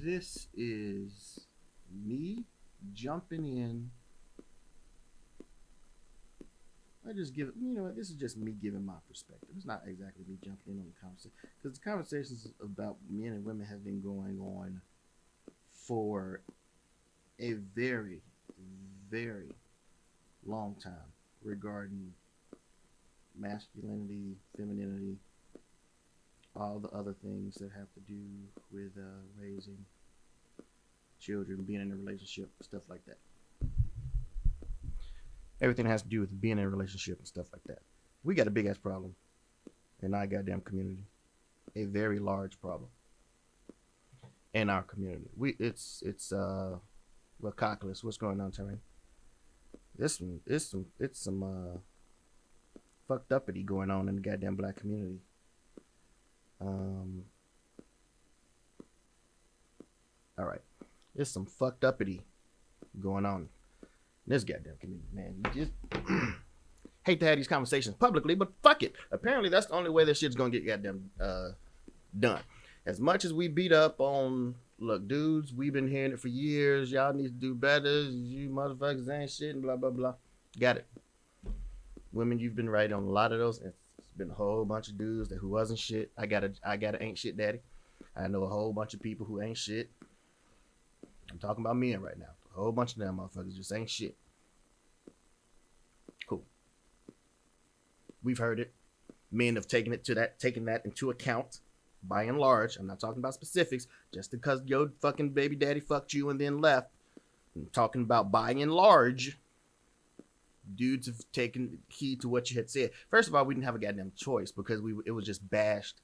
This is me jumping in. I just give, this is just me giving my perspective. It's not exactly me jumping in on the conversation because the conversations about men and women have been going on for a very, very long time regarding masculinity, femininity, all the other things that have to do with raising children, being in a relationship, stuff like that. Everything has to do with being in a relationship and stuff like that. We got a big ass problem in our goddamn community, a very large problem in our community. Well, Cockless, what's going on, Terry? It's some fucked uppity going on in the goddamn black community. All right, there's some fucked uppity going on in this goddamn community, man. You just hate to have these conversations publicly, but fuck it. Apparently, that's the only way this shit's gonna get goddamn done. As much as we beat up on, look, dudes, we've been hearing it for years. Y'all need to do better. You motherfuckers ain't shit and blah blah blah. Got it. Women, you've been right on a lot of those. It's been a whole bunch of dudes who wasn't shit. I got a ain't shit daddy. I know a whole bunch of people who ain't shit. I'm talking about men right now. A whole bunch of them motherfuckers just ain't shit. Cool. We've heard it. Men have taken that into account by and large. I'm not talking about specifics. Just because your fucking baby daddy fucked you and then left. I'm talking about by and large. Dudes have taken heed to what you had said. First of all, we didn't have a goddamn choice because it was just bashed.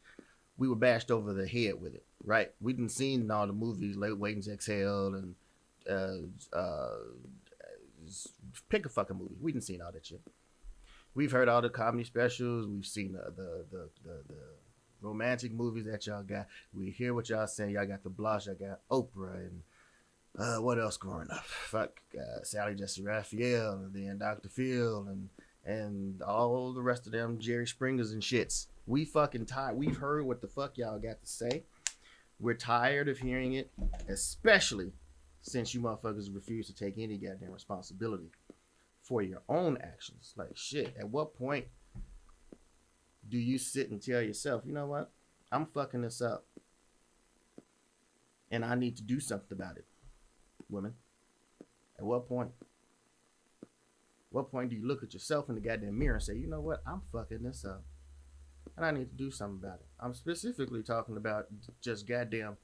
We were bashed over the head with it, right? We didn't seen all the movies, like Waiting to Exhale and pick a fucking movie. We didn't seen all that shit. We've heard all the comedy specials. We've seen the romantic movies that y'all got. We hear what y'all saying. Y'all got the Blush. Y'all got Oprah and what else growing up? Fuck Sally Jesse Raphael and then Dr. Phil and all the rest of them Jerry Springers and shits. We fucking tired. We've heard what the fuck y'all got to say. We're tired of hearing it, especially since you motherfuckers refuse to take any goddamn responsibility for your own actions. Like, shit, at what point do you sit and tell yourself, you know what? I'm fucking this up. And I need to do something about it. Women, at what point? What point do you look at yourself in the goddamn mirror and say, you know what? I'm fucking this up. And I need to do something about it. I'm specifically talking about just goddamn,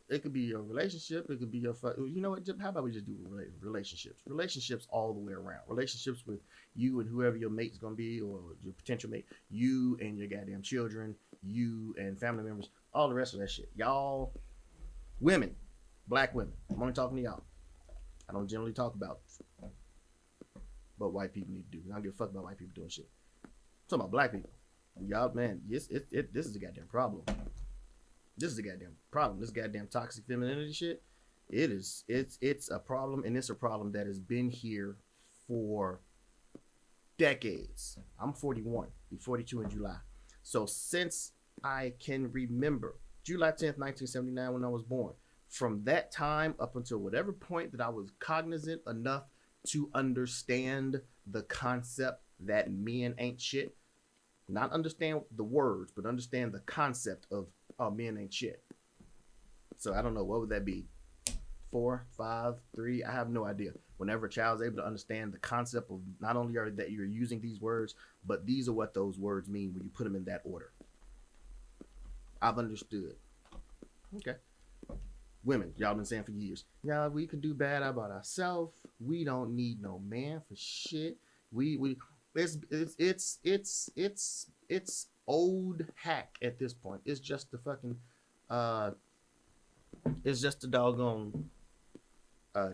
it could be your relationship. It could be your, you know what? How about we just do relationships? Relationships all the way around. Relationships with you and whoever your mate's going to be or your potential mate. You and your goddamn children. You and family members. All the rest of that shit. Y'all, women, black women. I'm only talking to y'all. I don't generally talk about what white people need to do. I don't give a fuck about white people doing shit. I'm talking about black people. Y'all, man, this is a goddamn problem. This is a goddamn problem. This goddamn toxic femininity shit. It's a problem, and it's a problem that has been here for decades. I'm 41, be 42 in July. So since I can remember, July 10th, 1979, when I was born, from that time up until whatever point that I was cognizant enough to understand the concept that men ain't shit, not understand the words, but understand the concept of men ain't shit. So I don't know, what would that be? 4, 5, 3? I have no idea. Whenever a child's able to understand the concept of not only are that you're using these words, but these are what those words mean when you put them in that order. I've understood. Okay. Women, y'all been saying for years, yeah, we can do bad about ourselves. We don't need no man for shit. It's old hack at this point. It's just the fucking it's just a doggone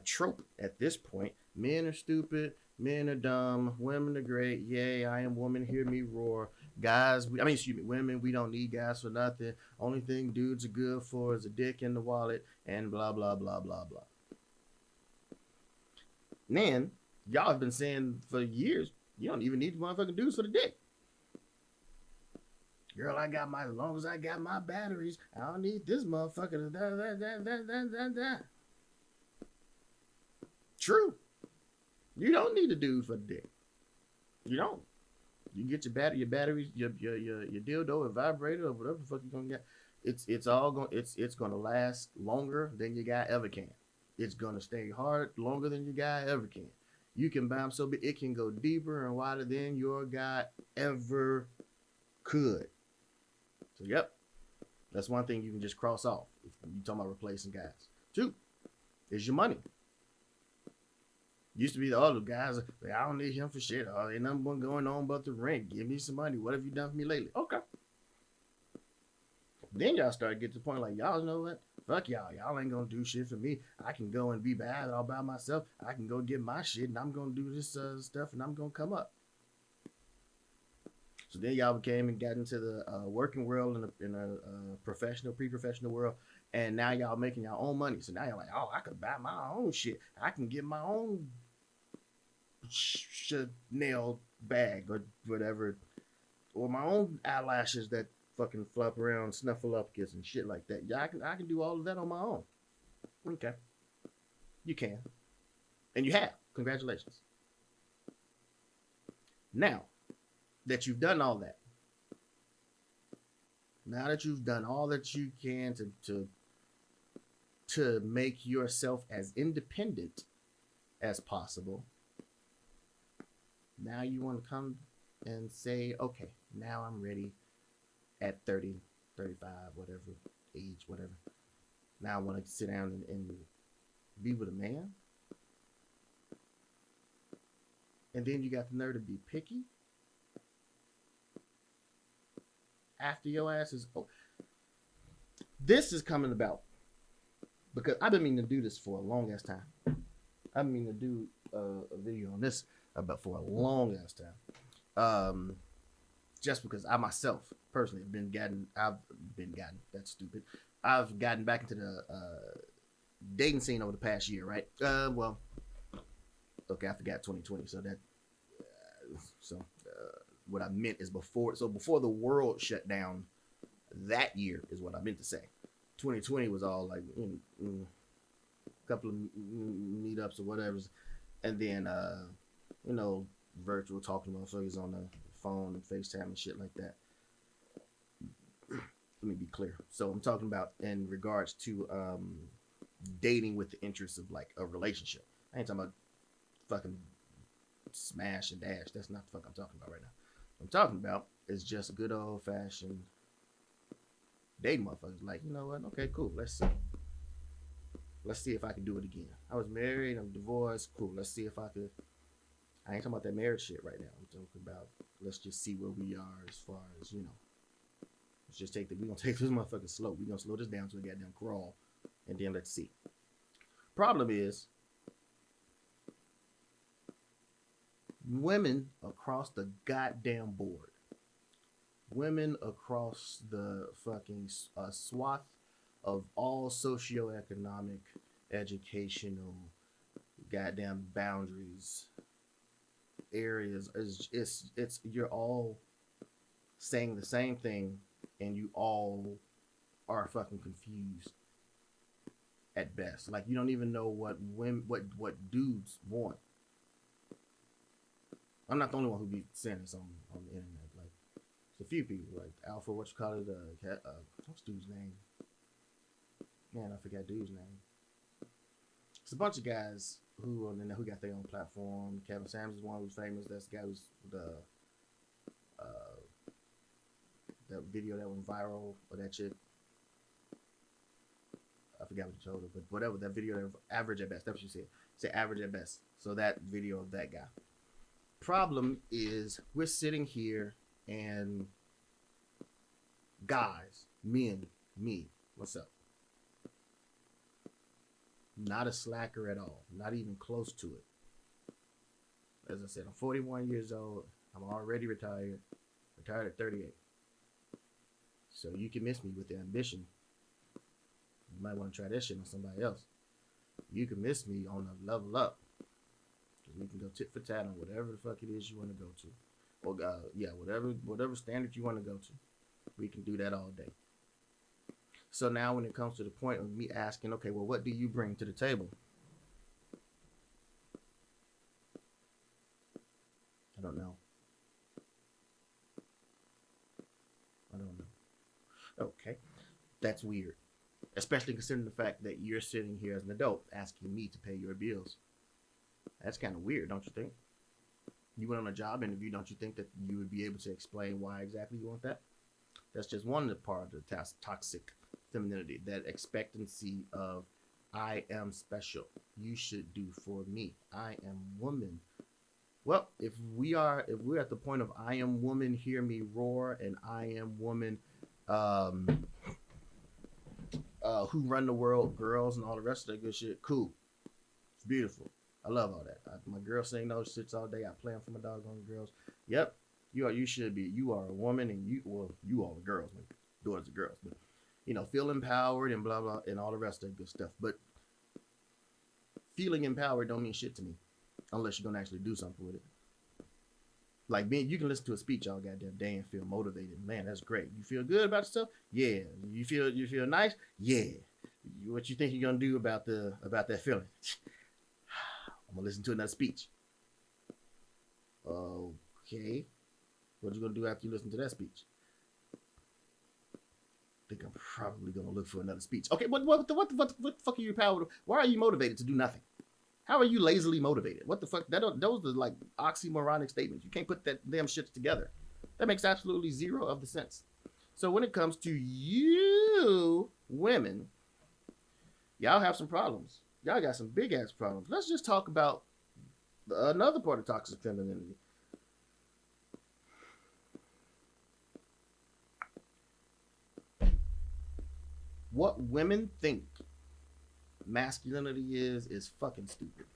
trope at this point. Men are stupid, men are dumb, women are great. Yay, I am woman, hear me roar. Guys, women, we don't need guys for nothing. Only thing dudes are good for is a dick in the wallet and blah blah blah blah blah. Man, y'all have been saying for years, you don't even need motherfucking dudes for the dick. Girl, as long as I got my batteries, I don't need this motherfucker. True. You don't need a dude for the dick. You don't. You get your batteries, your dildo, and vibrator, or whatever the fuck you gonna get. It's gonna last longer than your guy ever can. It's gonna stay hard longer than your guy ever can. You can buy them so big it can go deeper and wider than your guy ever could. So yep, that's one thing you can just cross off if you talking about replacing guys. Two is your money. Used to be the other guys, like, I don't need him for shit. Oh, ain't nothing going on but the rent. Give me some money. What have you done for me lately? Okay. Then y'all start to get to the point like, y'all know what? Fuck y'all. Y'all ain't gonna do shit for me. I can go and be bad all by myself. I can go get my shit and I'm gonna do this stuff and I'm gonna come up. So then y'all came and got into the working world in a professional, pre-professional world. And now y'all making your own money. So now you're like, oh, I could buy my own shit. I can get my own Chanel bag or whatever. Or my own eyelashes that fucking flop around, snuffleupagus and shit like that. Yeah, I can do all of that on my own. Okay. You can. And you have. Congratulations. Now that you've done all that, now that you've done all that you can to make yourself as independent as possible, now you want to come and say, okay, now I'm ready at 30, 35, whatever age, whatever. Now I want to sit down and be with a man. And then you got the nerve to be picky after your ass is... Oh, this is coming about because I've been meaning to do this for a long ass time. I've been meaning to do a video on this about for a long ass time. Just because I myself personally I've been gotten, that's stupid. I've gotten back into the dating scene over the past year, right? Well, okay, I forgot 2020. So what I meant is before the world shut down that year is what I meant to say. 2020 was all like a couple of meetups or whatever, and then virtual talking to motherfuckers on the phone and FaceTime and shit like that. Let me be clear. So I'm talking about in regards to dating with the interest of like a relationship. I ain't talking about fucking smash and dash. That's not the fuck I'm talking about right now. What I'm talking about is just good old fashioned dating motherfuckers. Like, you know what? Okay, cool. Let's see if I can do it again. I was married. I'm divorced. Cool. Let's see if I could. I ain't talking about that marriage shit right now. I'm talking about let's just see where we are as far as, let's just we're going to take this motherfucker slow. We're going to slow this down to a goddamn crawl and then let's see. Problem is, women across the goddamn board, women across the fucking swath of all socioeconomic, educational, goddamn boundaries, areas, it's you're all saying the same thing and you all are fucking confused at best. Like, you don't even know what dudes want. I'm not the only one who be saying this on the internet. Like, it's a few people, like Alpha, what's dude's name? Man, I forgot dude's name. It's a bunch of guys who got their own platform. Kevin Samuels is one who's famous. That's the guy who's that video that went viral or that shit. I forgot what you told her, but whatever, that video, that average at best. That's what you said. Say average at best. So that video of that guy. Problem is, we're sitting here and guys, men, me, what's up? Not a slacker at all. Not even close to it. As I said, I'm 41 years old. I'm already retired. Retired at 38. So you can miss me with the ambition. You might want to try that shit on somebody else. You can miss me on a level up. We can go tit for tat on whatever the fuck it is you want to go to. Or whatever standard you want to go to. We can do that all day. So now when it comes to the point of me asking, okay, well, what do you bring to the table? I don't know. Okay. That's weird. Especially considering the fact that you're sitting here as an adult asking me to pay your bills. That's kind of weird, don't you think? You went on a job interview, don't you think that you would be able to explain why exactly you want that? That's just one part of the toxic femininity, that expectancy of I am special. You should do for me. I am woman. Well, if we're at the point of I am woman, hear me roar, and I am woman, who run the world, girls, and all the rest of that good shit, cool. It's beautiful. I love all that. My girls sing those shits all day. I play them for my doggone girls. Yep, you should be. You are a woman, and you all the girls, my daughters are girls, but feel empowered and blah blah and all the rest of that good stuff. But feeling empowered don't mean shit to me, unless you're gonna actually do something with it. Like you can listen to a speech all goddamn day and feel motivated. Man, that's great. You feel good about yourself? Yeah. You feel nice? Yeah. What you think you're gonna do about that feeling? I'm gonna listen to another speech. Okay. What you gonna do after you listen to that speech? I think I'm probably gonna look for another speech. Okay, what the fuck are you empowered? Why are you motivated to do nothing? How are you lazily motivated? What the fuck? Those are like oxymoronic statements. You can't put them shits together. That makes absolutely zero of the sense. So when it comes to you women, y'all have some problems. Y'all got some big ass problems. Let's just talk about another part of toxic femininity. What women think masculinity is fucking stupid.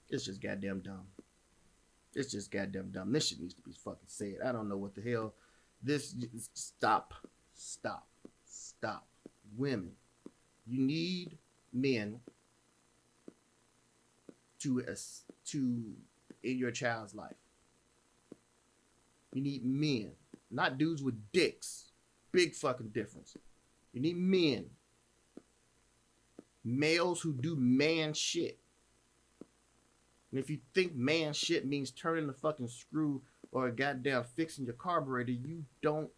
It's just goddamn dumb. It's just goddamn dumb. This shit needs to be fucking said. I don't know what the hell. Stop. Women, you need men to in your child's life. You need men, not dudes with dicks. Big fucking difference. You need men. Males who do man shit. And if you think man shit means turning the fucking screw or goddamn fixing your carburetor, you don't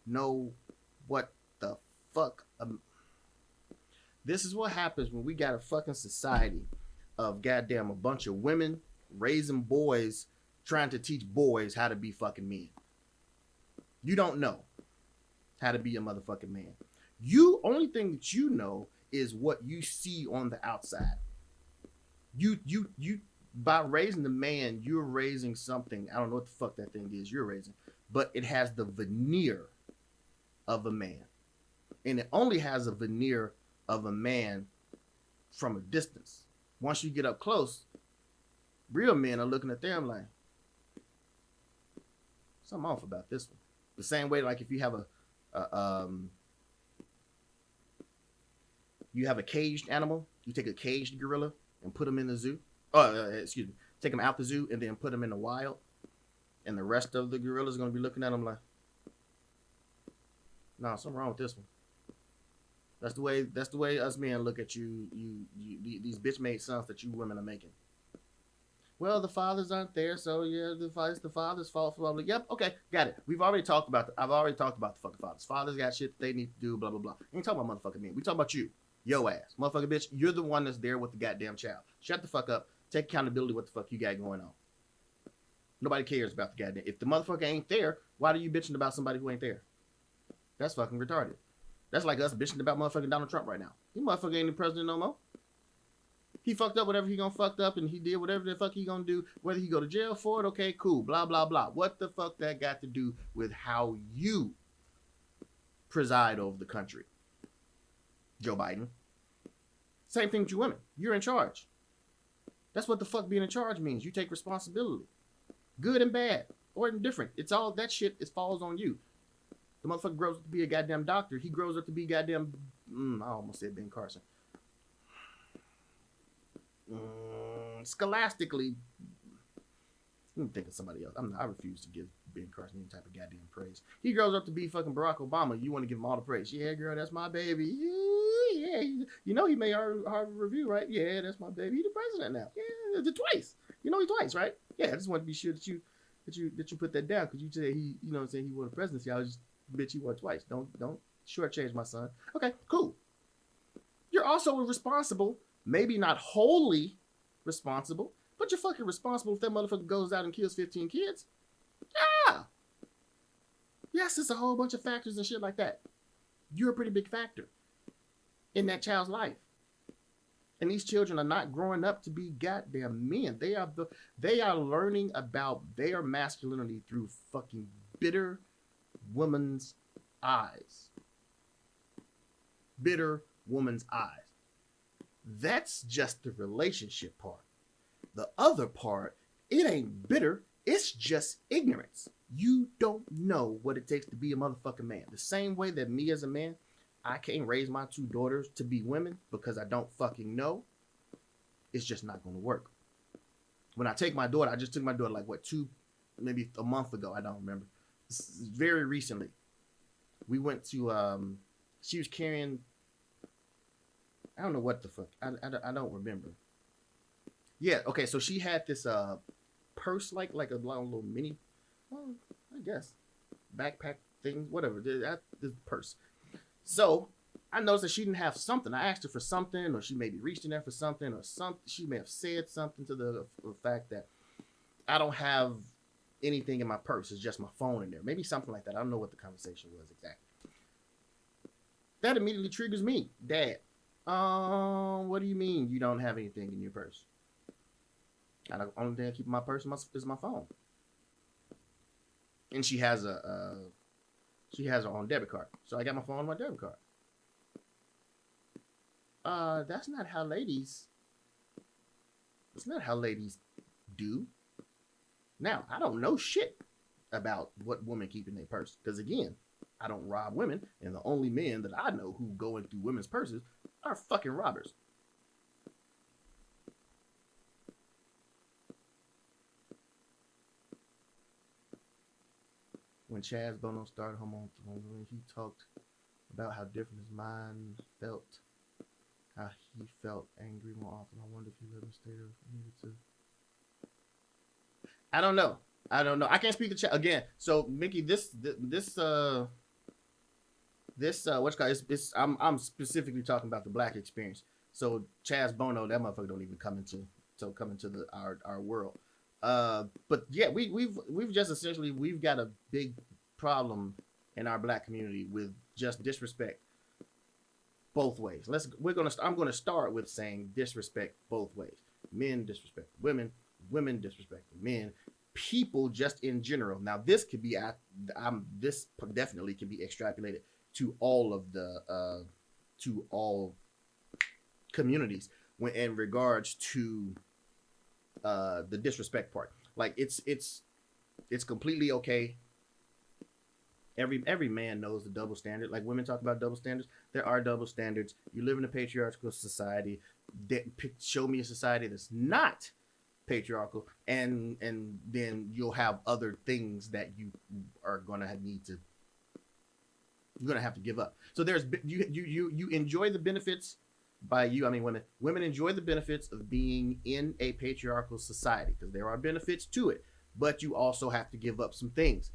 know what the fuck. This is what happens when we got a fucking society of goddamn a bunch of women raising boys, trying to teach boys how to be fucking men. You don't know how to be a motherfucking man. Only thing that you know is what you see on the outside. You by raising the man, you're raising something. I don't know what the fuck that thing is you're raising, but it has the veneer of a man. And it only has a veneer of a man from a distance. Once you get up close, real men are looking at them like, something off about this one. The same way, like if you have a caged animal, you take a caged gorilla and put them in the zoo. Take them out the zoo and then put them in the wild, and the rest of the gorillas are gonna be looking at them like, nah, something wrong with this one. That's the way us men look at you these bitch made sons that you women are making. Well, the fathers aren't there, so yeah, it's the father's fault for blah blah. Yep, okay, got it. I've already talked about the fucking fathers. Fathers got shit they need to do, blah blah blah. We ain't talking about motherfucking men. We talking about you. Yo ass. Motherfucking bitch, you're the one that's there with the goddamn child. Shut the fuck up. Take accountability what the fuck you got going on. Nobody cares about the goddamn. If the motherfucker ain't there, why are you bitching about somebody who ain't there? That's fucking retarded. That's like us bitching about motherfucking Donald Trump right now. He motherfucker ain't the president no more. He fucked up whatever he gonna fucked up, and he did whatever the fuck he gonna do. Whether he go to jail for it, okay, cool, blah, blah, blah. What the fuck that got to do with how you preside over the country? Joe Biden. Same thing with you women. You're in charge. That's what the fuck being in charge means. You take responsibility. Good and bad. Or indifferent. It's all that shit. It falls on you. The motherfucker grows up to be a goddamn doctor. He grows up to be goddamn... I almost said Ben Carson. Scholastically Let me think of somebody else. I refuse to give Ben Carson any type of goddamn praise. He grows up to be fucking Barack Obama. You want to give him all the praise? Yeah, girl, that's my baby. Yeah. You know he made Harvard Review, right? Yeah, that's my baby. He's the president now. Yeah, twice. You know he twice, right? Yeah, I just want to be sure that you put that down because you said he, you know, what I'm saying he won the presidency. I was just, bitch, he won twice. Don't shortchange my son. Okay, cool. You're also responsible, maybe not wholly responsible, but you're fucking responsible if that motherfucker goes out and kills 15 kids. Yeah. Yes, it's a whole bunch of factors and shit like that. You're a pretty big factor in that child's life. And these children are not growing up to be goddamn men. They are learning about their masculinity through fucking bitter woman's eyes. Bitter woman's eyes. That's just the relationship part. The other part, it ain't bitter. It's just ignorance. You don't know what it takes to be a motherfucking man. The same way that me as a man, I can't raise my 2 daughters to be women because I don't fucking know. It's just not going to work. When I take my daughter, I just took my daughter like maybe a month ago. I don't remember. Very recently. We went to, she was carrying, I don't know what the fuck. I don't remember. Yeah, okay, so she had this purse, like a little mini, well, I guess, backpack thing, whatever, this purse. So I noticed that she didn't have something. I asked her for something, or she maybe reached in there for something, or something. She may have said something to the fact that I don't have anything in my purse. It's just my phone in there. Maybe something like that. I don't know what the conversation was exactly. That immediately triggers me. Dad, what do you mean you don't have anything in your purse? The only thing I keep in my purse is my phone. And she has her own debit card. So I got my phone on my debit card. That's not how ladies do. Now, I don't know shit about what women keep in their purse. Because again, I don't rob women. And the only men that I know who go into women's purses are fucking robbers. When Chaz Bono started Home on Throne, he talked about how different his mind felt, how he felt angry more often. I wonder if he lived in a state of needed to. I don't know. I can't speak to Chaz again. So Mickey, this what's called? I'm specifically talking about the black experience. So Chaz Bono, that motherfucker don't even come into our world. But yeah, we've just essentially we've got a big problem in our black community with just disrespect both ways. I'm gonna start with saying disrespect both ways. Men disrespect women, women disrespect men, people just in general. Now this could be this definitely can be extrapolated to all of the to all communities when in regards to the disrespect part. Like it's completely okay. Every man knows the double standard. Like women talk about double standards. There are double standards. You live in a patriarchal society. Show me a society that's not patriarchal, and then you'll have other things that you are gonna have to give up. So there's you enjoy the benefits. By you, I mean women enjoy the benefits of being in a patriarchal society because there are benefits to it, but you also have to give up some things.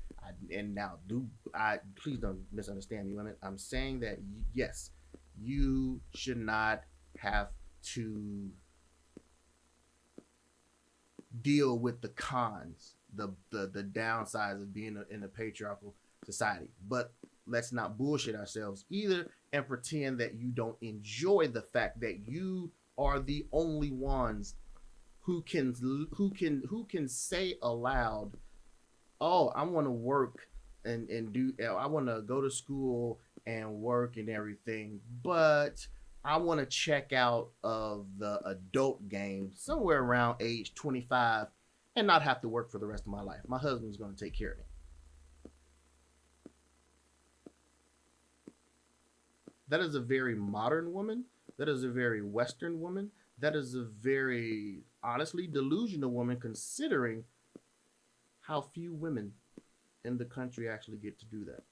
Please don't misunderstand me, women. I'm saying that yes, you should not have to deal with the cons, the downsides of being in a patriarchal society, but let's not bullshit ourselves either and pretend that you don't enjoy the fact that you are the only ones who can say aloud, oh, I want to work and I want to go to school and work and everything, but I want to check out of the adult game somewhere around age 25 and not have to work for the rest of my life. My husband's going to take care of me. That is a very modern woman. That is a very Western woman. That is a very, honestly, delusional woman, considering how few women in the country actually get to do that.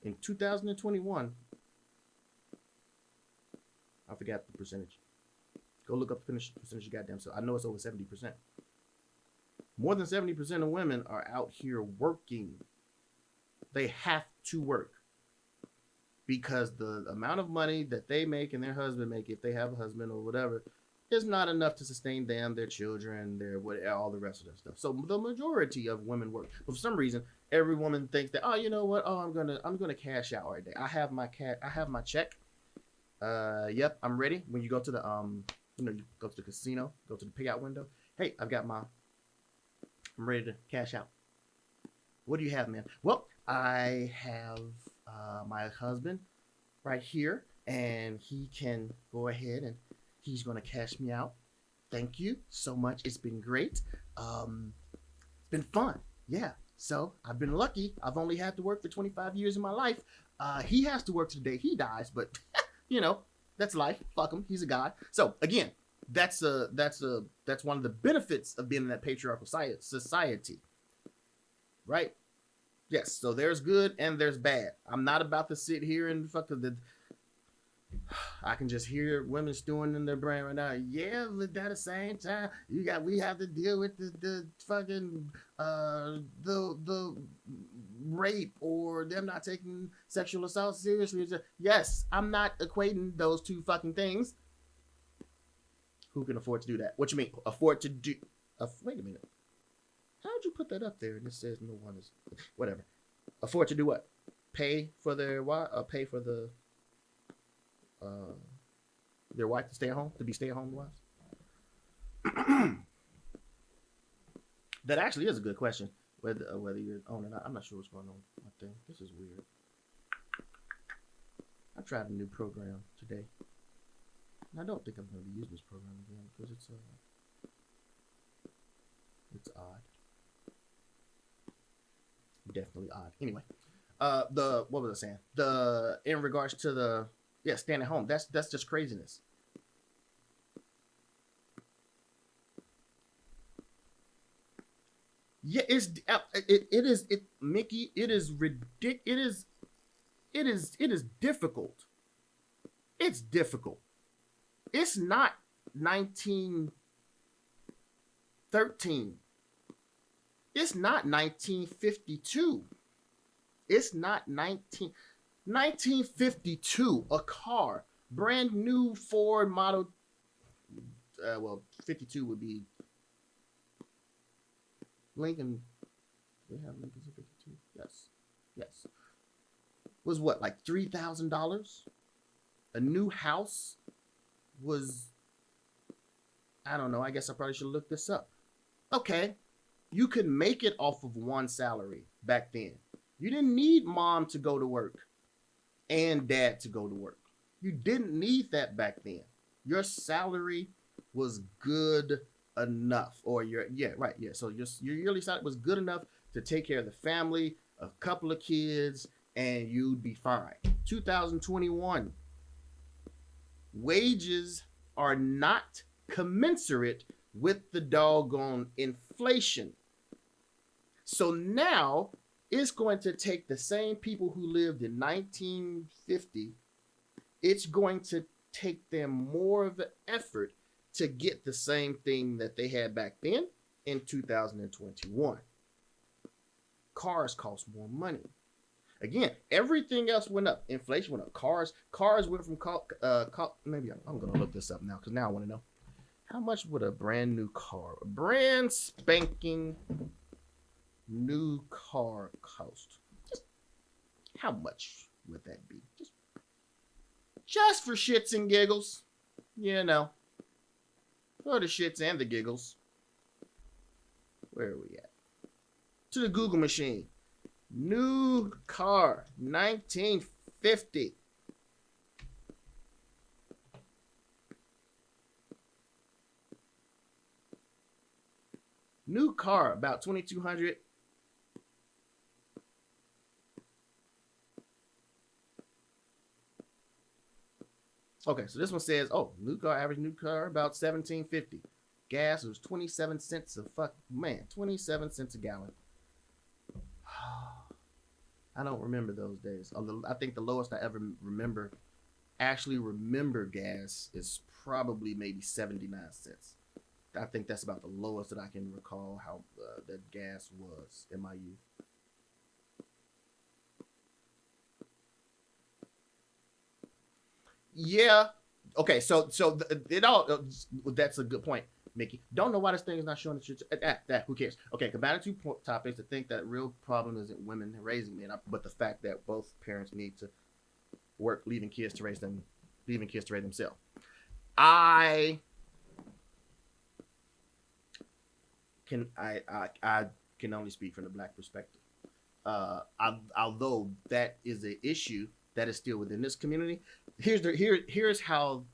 In 2021, I forgot the percentage. Go look up the percentage of goddamn self. I know it's over 70%. More than 70% of women are out here working. They have to work because the amount of money that they make and their husband make, if they have a husband or whatever, is not enough to sustain them, their children, their all the rest of that stuff. So the majority of women work. But for some reason, every woman thinks that, oh, you know what? Oh, I'm gonna cash out right there. I have my check. Yep, I'm ready. When you go to the you go to the casino, go to the payout window. Hey, I'm ready to cash out. What do you have, man? Well, I have my husband right here, and he can go ahead and he's going to cash me out. Thank you so much. It's been great. It's been fun. Yeah. So I've been lucky. I've only had to work for 25 years of my life. He has to work to the day he dies, but that's life. Fuck him. He's a god. So again, that's one of the benefits of being in that patriarchal society, right? Yes. So there's good and there's bad. I'm not about to sit here and I can just hear women stewing in their brain right now. Yeah, but at the same time, we have to deal with the fucking the rape or them not taking sexual assault seriously. Yes, I'm not equating those two fucking things. Who can afford to do that? What you mean? Afford to do? Wait a minute. How'd you put that up there? And it says no one is whatever. Afford to do what? Pay for their wife? Pay for their wife to stay at home, to be stay-at-home wives? That actually is a good question. Whether you're on or not, I'm not sure what's going on. I think this is weird. I tried a new program today, and I don't think I'm going to be using this program again because it's odd. Definitely odd. Anyway, what was I saying? In regards to the staying at home. That's just craziness. Yeah, Mickey. It is ridiculous. It is difficult. It's difficult. It's not 1913. It's not 1952. It's not 1952. A car, brand new Ford model. 52 would be Lincoln. We have Lincolns in 52. Yes. Was what, like $3,000? A new house was, I don't know. I guess I probably should look this up. Okay, you could make it off of one salary back then. You didn't need mom to go to work and dad to go to work. You didn't need that back then. Your salary was good enough, or so your yearly salary was good enough to take care of the family, a couple of kids, and you'd be fine. 2021, wages are not commensurate with the doggone inflation. So now it's going to take the same people who lived in 1950. It's going to take them more of an effort to get the same thing that they had back then in 2021. Cars cost more money. Again, everything else went up. Inflation went up. Cars went from maybe I'm going to look this up now because now I want to know. How much would a brand new car, a brand spanking new car cost? Just how much would that be? Just for shits and giggles, for the shits and the giggles. Where are we at? To the Google machine. New car, 1950. New car, about $2,200. Okay, so this one says, average new car about $1,750. gas. It was 27 cents 27 cents a gallon. I don't remember those days. I think the lowest I ever actually remember gas is probably maybe 79 cents. I think that's about the lowest that I can recall how that gas was in my youth. Yeah. Okay. So it all. That's a good point, Mickey. Don't know why this thing is not showing that. Who cares? Okay. Combining two topics. I think that real problem isn't women raising men, but the fact that both parents need to work, leaving kids to raise themselves. I can only speak from the black perspective. Although that is an issue that is still within this community. Here's how.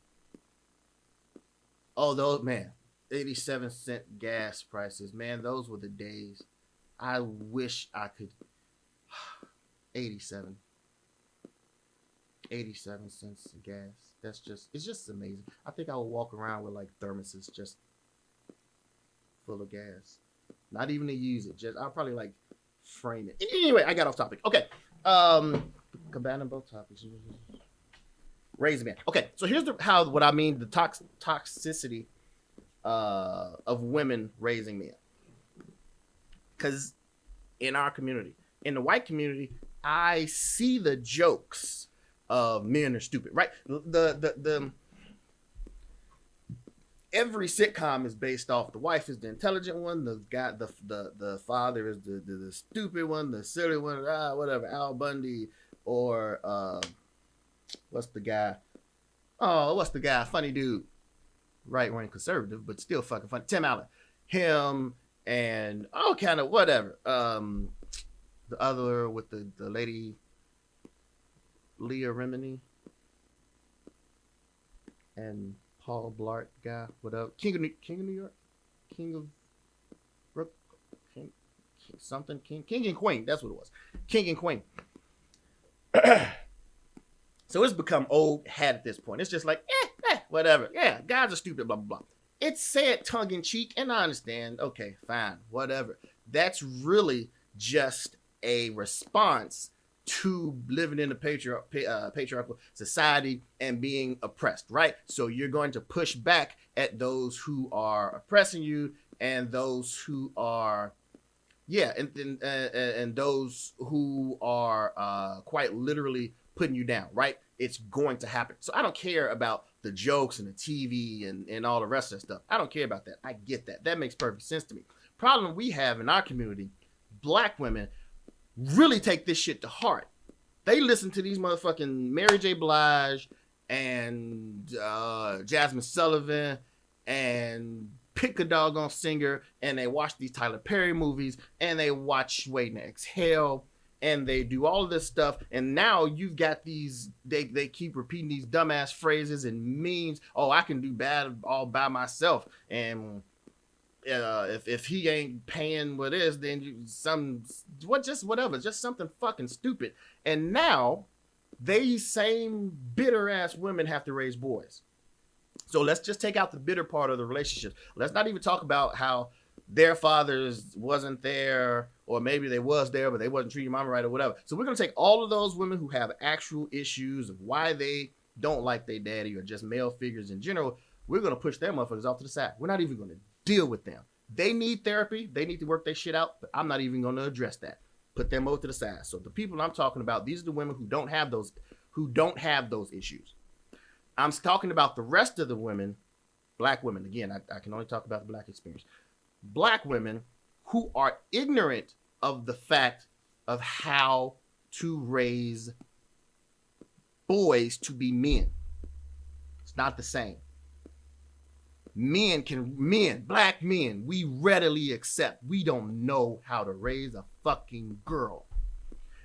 Oh, those, man, 87-cent gas prices, man, those were the days. I wish I could. 87 cents of gas. It's just amazing. I think I would walk around with like thermoses just full of gas. Not even to use it. I'll probably like frame it. Anyway, I got off topic. Okay. Combining both topics. Raising man. Okay, so here's what I mean, the toxicity of women raising men. Because in our community, in the white community, I see the jokes of men are stupid, right? The every sitcom is based off the wife is the intelligent one, the guy, the father is the stupid one, the silly one, whatever, Al Bundy, or what's the guy? Funny dude, right wing conservative, but still fucking funny. Tim Allen, him, and all kind of whatever. The other with the lady, Leah Remini, and Paul Blart guy, whatever. King of New York, King of Brook, King and Queen. That's what it was. King and Queen. So it's become old hat at this point. It's just like, whatever. Yeah, guys are stupid, blah, blah, blah. It's said tongue in cheek, and I understand. Okay, fine, whatever. That's really just a response to living in a patriarchal society and being oppressed, right? So you're going to push back at those who are oppressing you and those who are, and those who are quite literally putting you down, right? It's going to happen. So I don't care about the jokes and the TV and all the rest of that stuff. I don't care about that. I get that. That makes perfect sense to me. Problem we have in our community, black women really take this shit to heart. They listen to these motherfucking Mary J. Blige and Jasmine Sullivan and pick a doggone singer, and they watch these Tyler Perry movies, and they watch Waiting to Exhale, and they do all of this stuff, and now you've got these, they keep repeating these dumbass phrases and memes. Oh, I can do bad all by myself, and if he ain't paying what is, then whatever, just something fucking stupid. And now these same bitter ass women have to raise boys. So let's just take out the bitter part of the relationship. Let's not even talk about how their fathers wasn't there, or maybe they was there, but they wasn't treating mama right or whatever. So we're going to take all of those women who have actual issues of why they don't like their daddy or just male figures in general. We're going to push their motherfuckers off to the side. We're not even going to deal with them. They need therapy. They need to work their shit out, but I'm not even going to address that. Put them over to the side. So the people I'm talking about, these are the women who don't have those issues. I'm talking about the rest of the women, black women. Again, I can only talk about the black experience. Black women who are ignorant of the fact of how to raise boys to be men. It's not the same. Black men, we readily accept we don't know how to raise a fucking girl.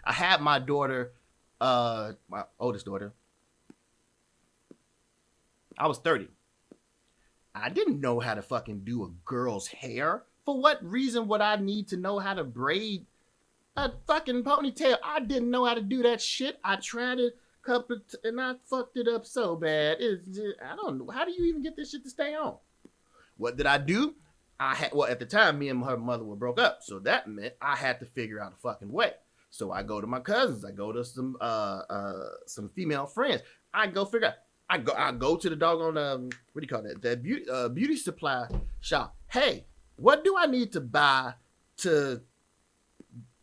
I had my daughter, my oldest daughter. I was 30. I didn't know how to fucking do a girl's hair. For what reason would I need to know how to braid a fucking ponytail? I didn't know how to do that shit. I tried it a couple and I fucked it up so bad. I don't know. How do you even get this shit to stay on? What did I do? At the time, me and her mother were broke up, so that meant I had to figure out a fucking way. So I go to my cousins, I go to some female friends. I go figure out. I go to the doggone what do you call that? That beauty supply shop. Hey, what do I need to buy to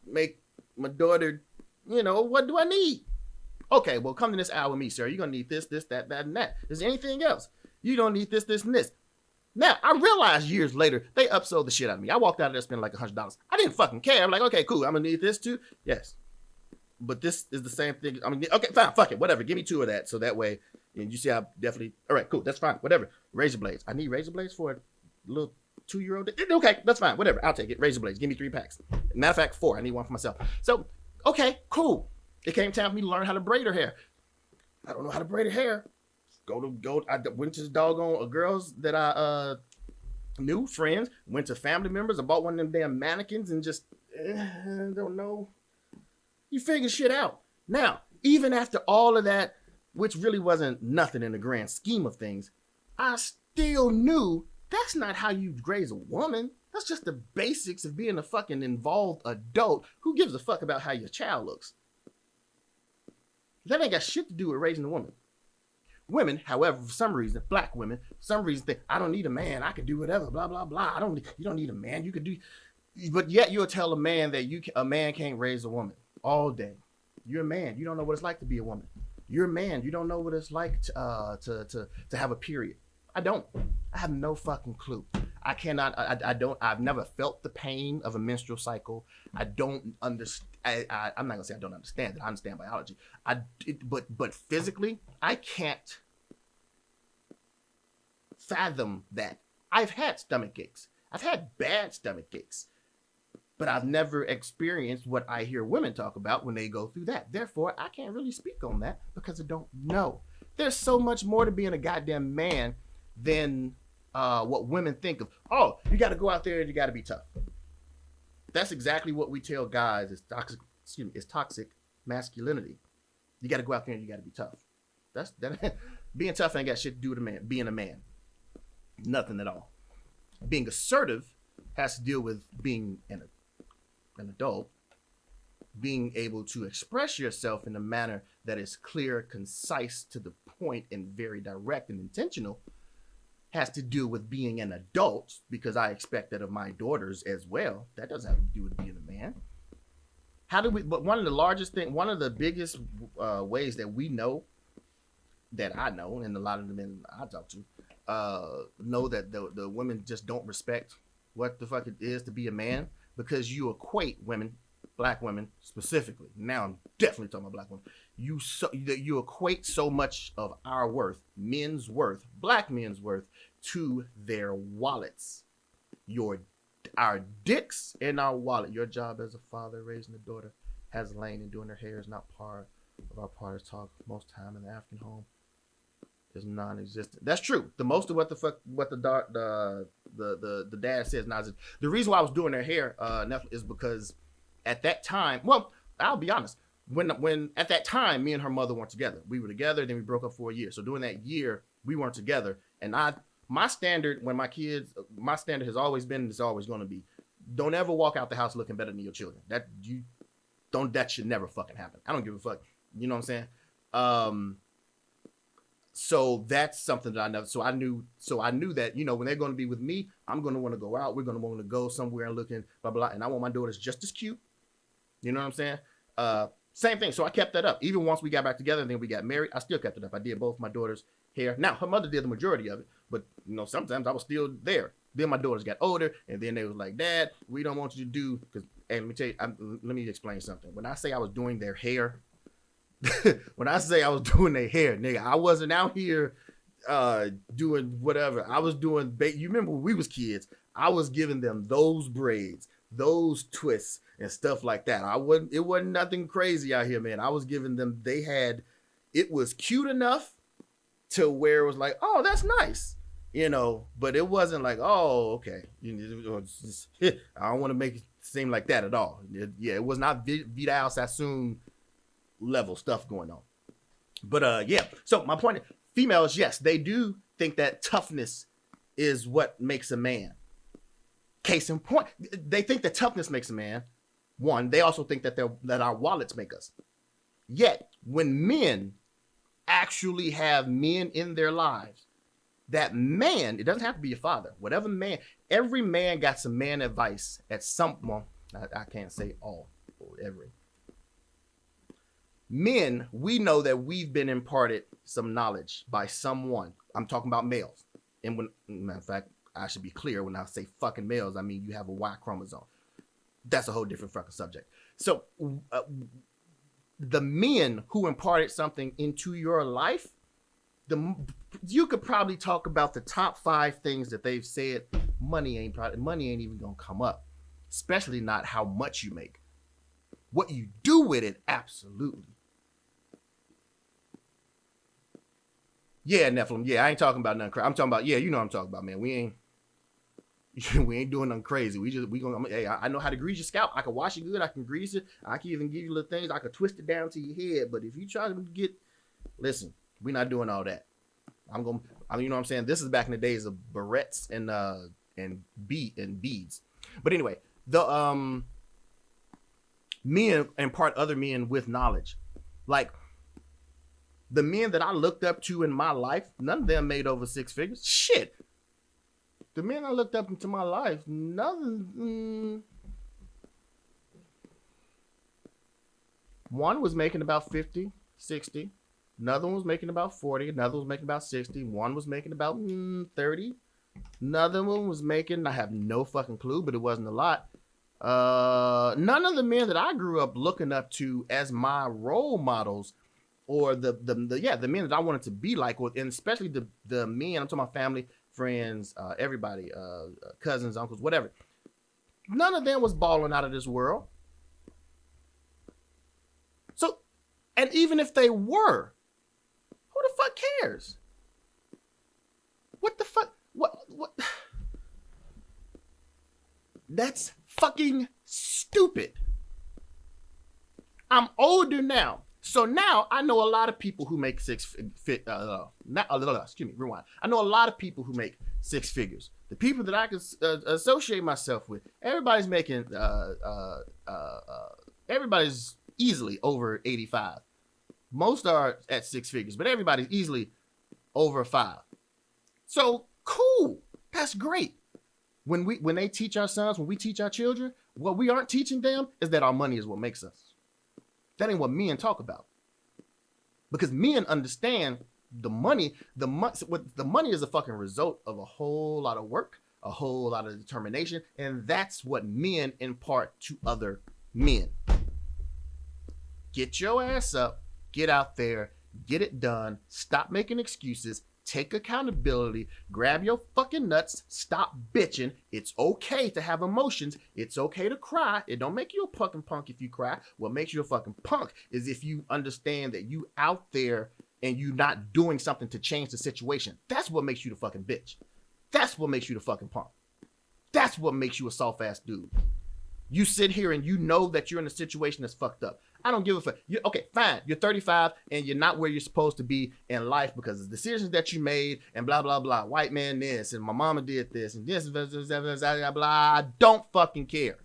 make my daughter? What do I need? Okay, well, come to this hour with me, sir. You're gonna need this, that, and that. Is there anything else? You don't need this, and this. Now, I realized years later, they upsold the shit out of me. I walked out of there spending like $100. I didn't fucking care. I'm like, okay, cool. I'm going to need this too. Yes. But this is the same thing. I mean, okay, fine. Fuck it. Whatever. Give me 2 of that. So that way, and you see, I definitely, all right, cool. That's fine. Whatever. Razor blades. I need razor blades for a little 2-year-old. Okay, that's fine. Whatever. I'll take it. Razor blades. Give me 3 packs. Matter of fact, 4. I need 1 for myself. So, okay, cool. It came time for me to learn how to braid her hair. I don't know how to braid her hair. I went to the doggone girls that I knew, friends, went to family members. I bought one of them damn mannequins and just don't know. You figure shit out. Now, even after all of that, which really wasn't nothing in the grand scheme of things, I still knew that's not how you raise a woman. That's just the basics of being a fucking involved adult. Who gives a fuck about how your child looks? That ain't got shit to do with raising a woman. Women, however, for some reason, black women, for some reason think, I don't need a man. I can do whatever, blah, blah, blah. You don't need a man. You could do, but yet you'll tell a man that a man can't raise a woman all day. You're a man. You don't know what it's like to be a woman. You're a man. You don't know what it's like to have a period. I don't. I have no fucking clue. I cannot. I don't. I've never felt the pain of a menstrual cycle. I don't understand. I'm not gonna say I don't understand it. I understand biology. But physically, I can't fathom that. I've had stomach aches. I've had bad stomach aches, but I've never experienced what I hear women talk about when they go through that. Therefore, I can't really speak on that because I don't know. There's so much more to being a goddamn man than what women think of. Oh, you got to go out there and you got to be tough. That's exactly what we tell guys is toxic. Is toxic masculinity. You got to go out there and you got to be tough. That being tough ain't got shit to do with being a man. Nothing at all. Being assertive has to deal with being an adult, being able to express yourself in a manner that is clear, concise, to the point, and very direct and intentional. Has to do with being an adult, because I expect that of my daughters as well. That doesn't have to do with being a man. But one of the biggest ways that we know, that I know, and a lot of the men I talk to, know that the women just don't respect what the fuck it is to be a man, because you equate women, black women specifically. Now I'm definitely talking about black women. You equate so much of our worth, men's worth, black men's worth, to their wallets. Our dicks in our wallet. Your job as a father raising a daughter has lain and doing her hair is not part of our partner's talk. Most time in the African home is non-existent. That's true. The most of what the dad says now is the reason why I was doing their hair is because at that time, well, I'll be honest. When at that time, me and her mother weren't together. We were together, then we broke up for a year. So during that year, we weren't together. And my standard has always been, and it's always going to be, don't ever walk out the house looking better than your children. That should never fucking happen. I don't give a fuck. You know what I'm saying? So that's something that I never. So I knew that, when they're going to be with me, I'm going to want to go out. We're going to want to go somewhere and looking blah blah. And I want my daughters just as cute. You know what I'm saying? Same thing. So I kept that up. Even once we got back together and then we got married, I still kept it up. I did both my daughters' hair. Now her mother did the majority of it, but sometimes I was still there. Then my daughters got older, and then they was like, "Dad, we don't want you to do." Because let me tell you, let me explain something. When I say I was doing their hair, nigga, I wasn't out here doing whatever. I was doing. You remember when we was kids? I was giving them those braids, those twists, and stuff like that. It wasn't nothing crazy out here, man. I was giving them. It was cute enough to where it was like, oh, that's nice. But it wasn't like, oh, okay. I don't want to make it seem like that at all. It was not Vidal Sassoon level stuff going on. But yeah. So my point is, females, yes, they do think that toughness is what makes a man. Case in point, they think that toughness makes a man. One, they also think that our wallets make us. Yet, when men actually have men in their lives, that man, it doesn't have to be your father, whatever man, every man got some man advice at some, well, I can't say all, or every. Men, we know that we've been imparted some knowledge by someone. I'm talking about males. And when, matter of fact, I should be clear when I say fucking males, I mean you have a Y chromosome. That's a whole different fucking subject. So the men who imparted something into your life, you could probably talk about the top 5 things that they've said. Money ain't even gonna come up, especially not how much you make. What you do with it, absolutely. Yeah, Nephilim. Yeah, I ain't talking about nothing crazy. I'm talking about, yeah, you know what I'm talking about, man. We ain't doing nothing crazy. Hey, I know how to grease your scalp. I can wash it good. I can grease it. I can even give you little things. I can twist it down to your head. But if you try to listen, we're not doing all that. You know what I'm saying? This is back in the days of barrettes and beads. But anyway, the men impart other men with knowledge. Like the men that I looked up to in my life, none of them made over 6 figures. Shit. The men I looked up into my life, one was making about 50, 60. Another one was making about 40. Another was making about 60. One was making about 30. Another one was making, I have no fucking clue, but it wasn't a lot. None of the men that I grew up looking up to as my role models, or the men that I wanted to be like, and especially the men, I'm talking about family, friends, everybody, cousins, uncles, whatever. None of them was balling out of this world. So, and even if they were, who the fuck cares? What the fuck? What? That's fucking stupid. I'm older now. So now I know a lot of people who make rewind. I know a lot of people who make 6 figures. The people that I can associate myself with, everybody's making, everybody's easily over 85. Most are at 6 figures, but everybody's easily over 5. So cool. That's great. When they teach our sons, when we teach our children, what we aren't teaching them is that our money is what makes us. That ain't what men talk about. Because men understand the money is a fucking result of a whole lot of work, a whole lot of determination, and that's what men impart to other men. Get your ass up, get out there, get it done, stop making excuses, take accountability, grab your fucking nuts, stop bitching. It's okay to have emotions. It's okay to cry. It don't make you a fucking punk if you cry. What makes you a fucking punk is if you understand that you out there and you not doing something to change the situation. That's what makes you the fucking bitch. That's what makes you the fucking punk. That's what makes you a soft ass dude. You sit here and you know that you're in a situation that's fucked up. I don't give a fuck. Okay, fine. You're 35 and you're not where you're supposed to be in life because of the decisions that you made and blah, blah, blah. White man this and my mama did this and this, blah, blah, blah. I don't fucking care.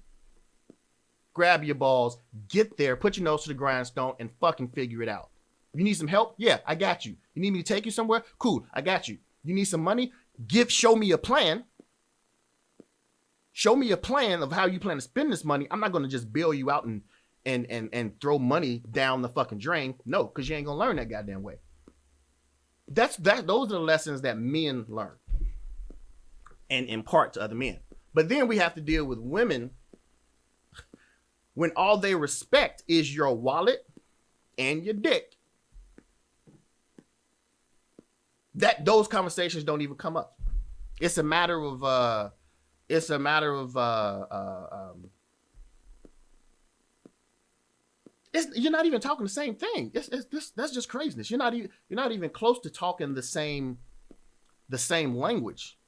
Grab your balls, get there, put your nose to the grindstone and fucking figure it out. You need some help? Yeah, I got you. You need me to take you somewhere? Cool, I got you. You need some money? Show me a plan. Show me a plan of how you plan to spend this money. I'm not going to just bail you out and throw money down the fucking drain. No, because you ain't going to learn that goddamn way. Those are the lessons that men learn and impart to other men. But then we have to deal with women when all they respect is your wallet and your dick. Those conversations don't even come up. It's a matter of you're not even talking the same thing. That's just craziness. You're not even close to talking the same language.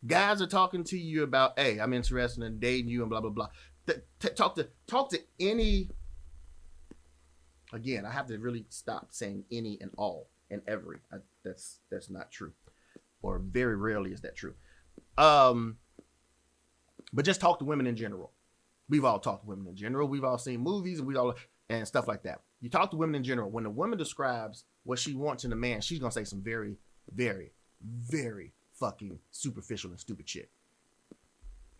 Guys are talking to you about, hey, I'm interested in dating you and blah blah blah. Talk to any. Again, I have to really stop saying any and all and every. That's not true, or very rarely is that true. But just talk to women in general. We've all talked to women in general. We've all seen movies and stuff like that. You talk to women in general. When a woman describes what she wants in a man, she's gonna say some very, very, very fucking superficial and stupid shit.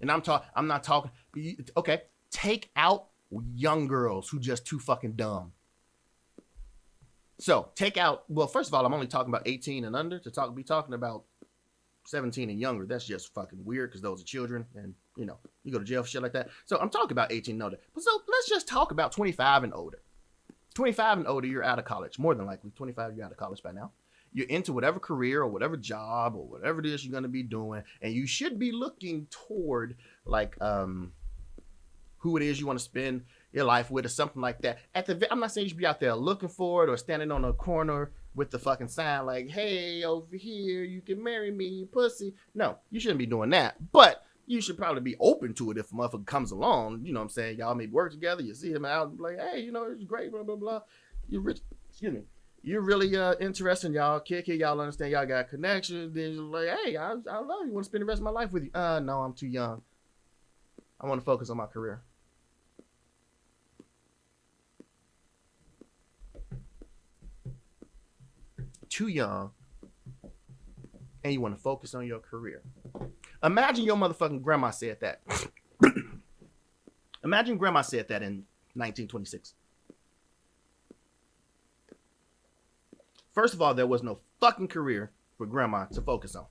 And I'm not talking. Okay, take out young girls who just too fucking dumb. So take out. Well, first of all, I'm only talking about 18 and under. Be talking about 17 and younger. That's just fucking weird because those are children, and you go to jail for shit like that. So I'm talking about 18 and older. But so let's just talk about 25 and older. 25 and older, you're out of college. More than likely, 25, you're out of college by now. You're into whatever career or whatever job or whatever it is you're going to be doing. And you should be looking toward like who it is you want to spend your life with or something like that. I'm not saying you should be out there looking for it or standing on a corner with the fucking sign like, hey, over here, you can marry me, pussy. No, you shouldn't be doing that. But you should probably be open to it if a motherfucker comes along. You know what I'm saying? Y'all maybe work together. You see him out and like, hey, it's great, blah, blah, blah. You're rich. Excuse me. You're really interested in y'all. Kick it. Y'all understand y'all got connections. Then you're like, hey, I love you. Want to spend the rest of my life with you. No, I'm too young. I want to focus on my career. Too young. And you want to focus on your career. Imagine your motherfucking grandma said that. Imagine grandma said that in 1926. First of all, there was no fucking career for grandma to focus on.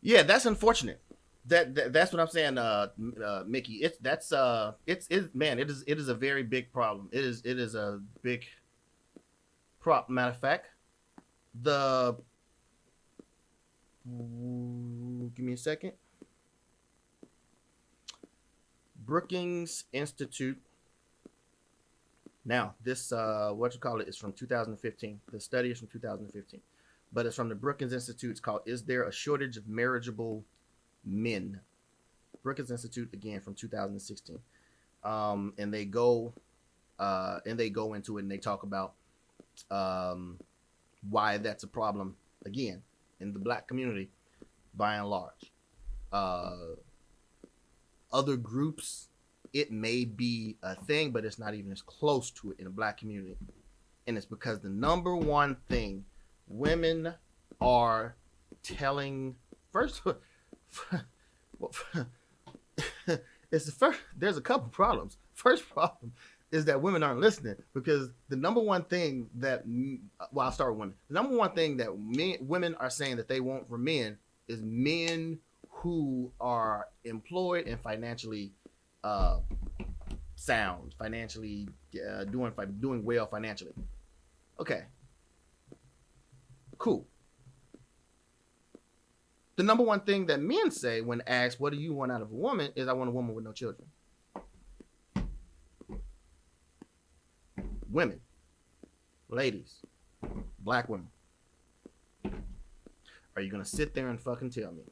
Yeah, that's unfortunate. That's what I'm saying, Mickey. It is a very big problem. It is a big problem. Matter of fact, give me a second. Brookings Institute. Now, this is from 2015. The study is from 2015, but it's from the Brookings Institute. It's called "Is There a Shortage of Marriageable Men?" Brookings Institute, again, from 2016. And they go into it and they talk about why that's a problem again in the black community by and large. Other groups, it may be a thing, but it's not even as close to it in the black community. And it's because the number one thing women are telling there's a couple problems. First problem is that women aren't listening, because the number one thing that I'll start with women. The number one thing that women are saying that they want from men is men who are employed and financially sound, financially doing well financially. Okay, cool. The number one thing that men say when asked, what do you want out of a woman, is I want a woman with no children. Women, ladies, black women, are you going to sit there and fucking tell me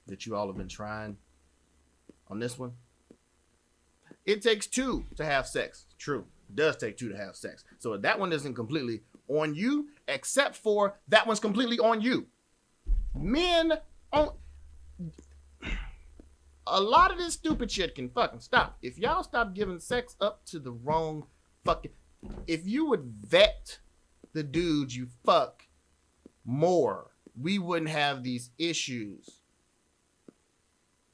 that you all have been trying on this one? It takes two to have sex. True. It does take two to have sex. So that one isn't completely on you, except for that one's completely on you. Men on a lot of this stupid shit can fucking stop. If y'all stop giving sex up to the wrong fucking, if you would vet the dudes you fuck more, we wouldn't have these issues.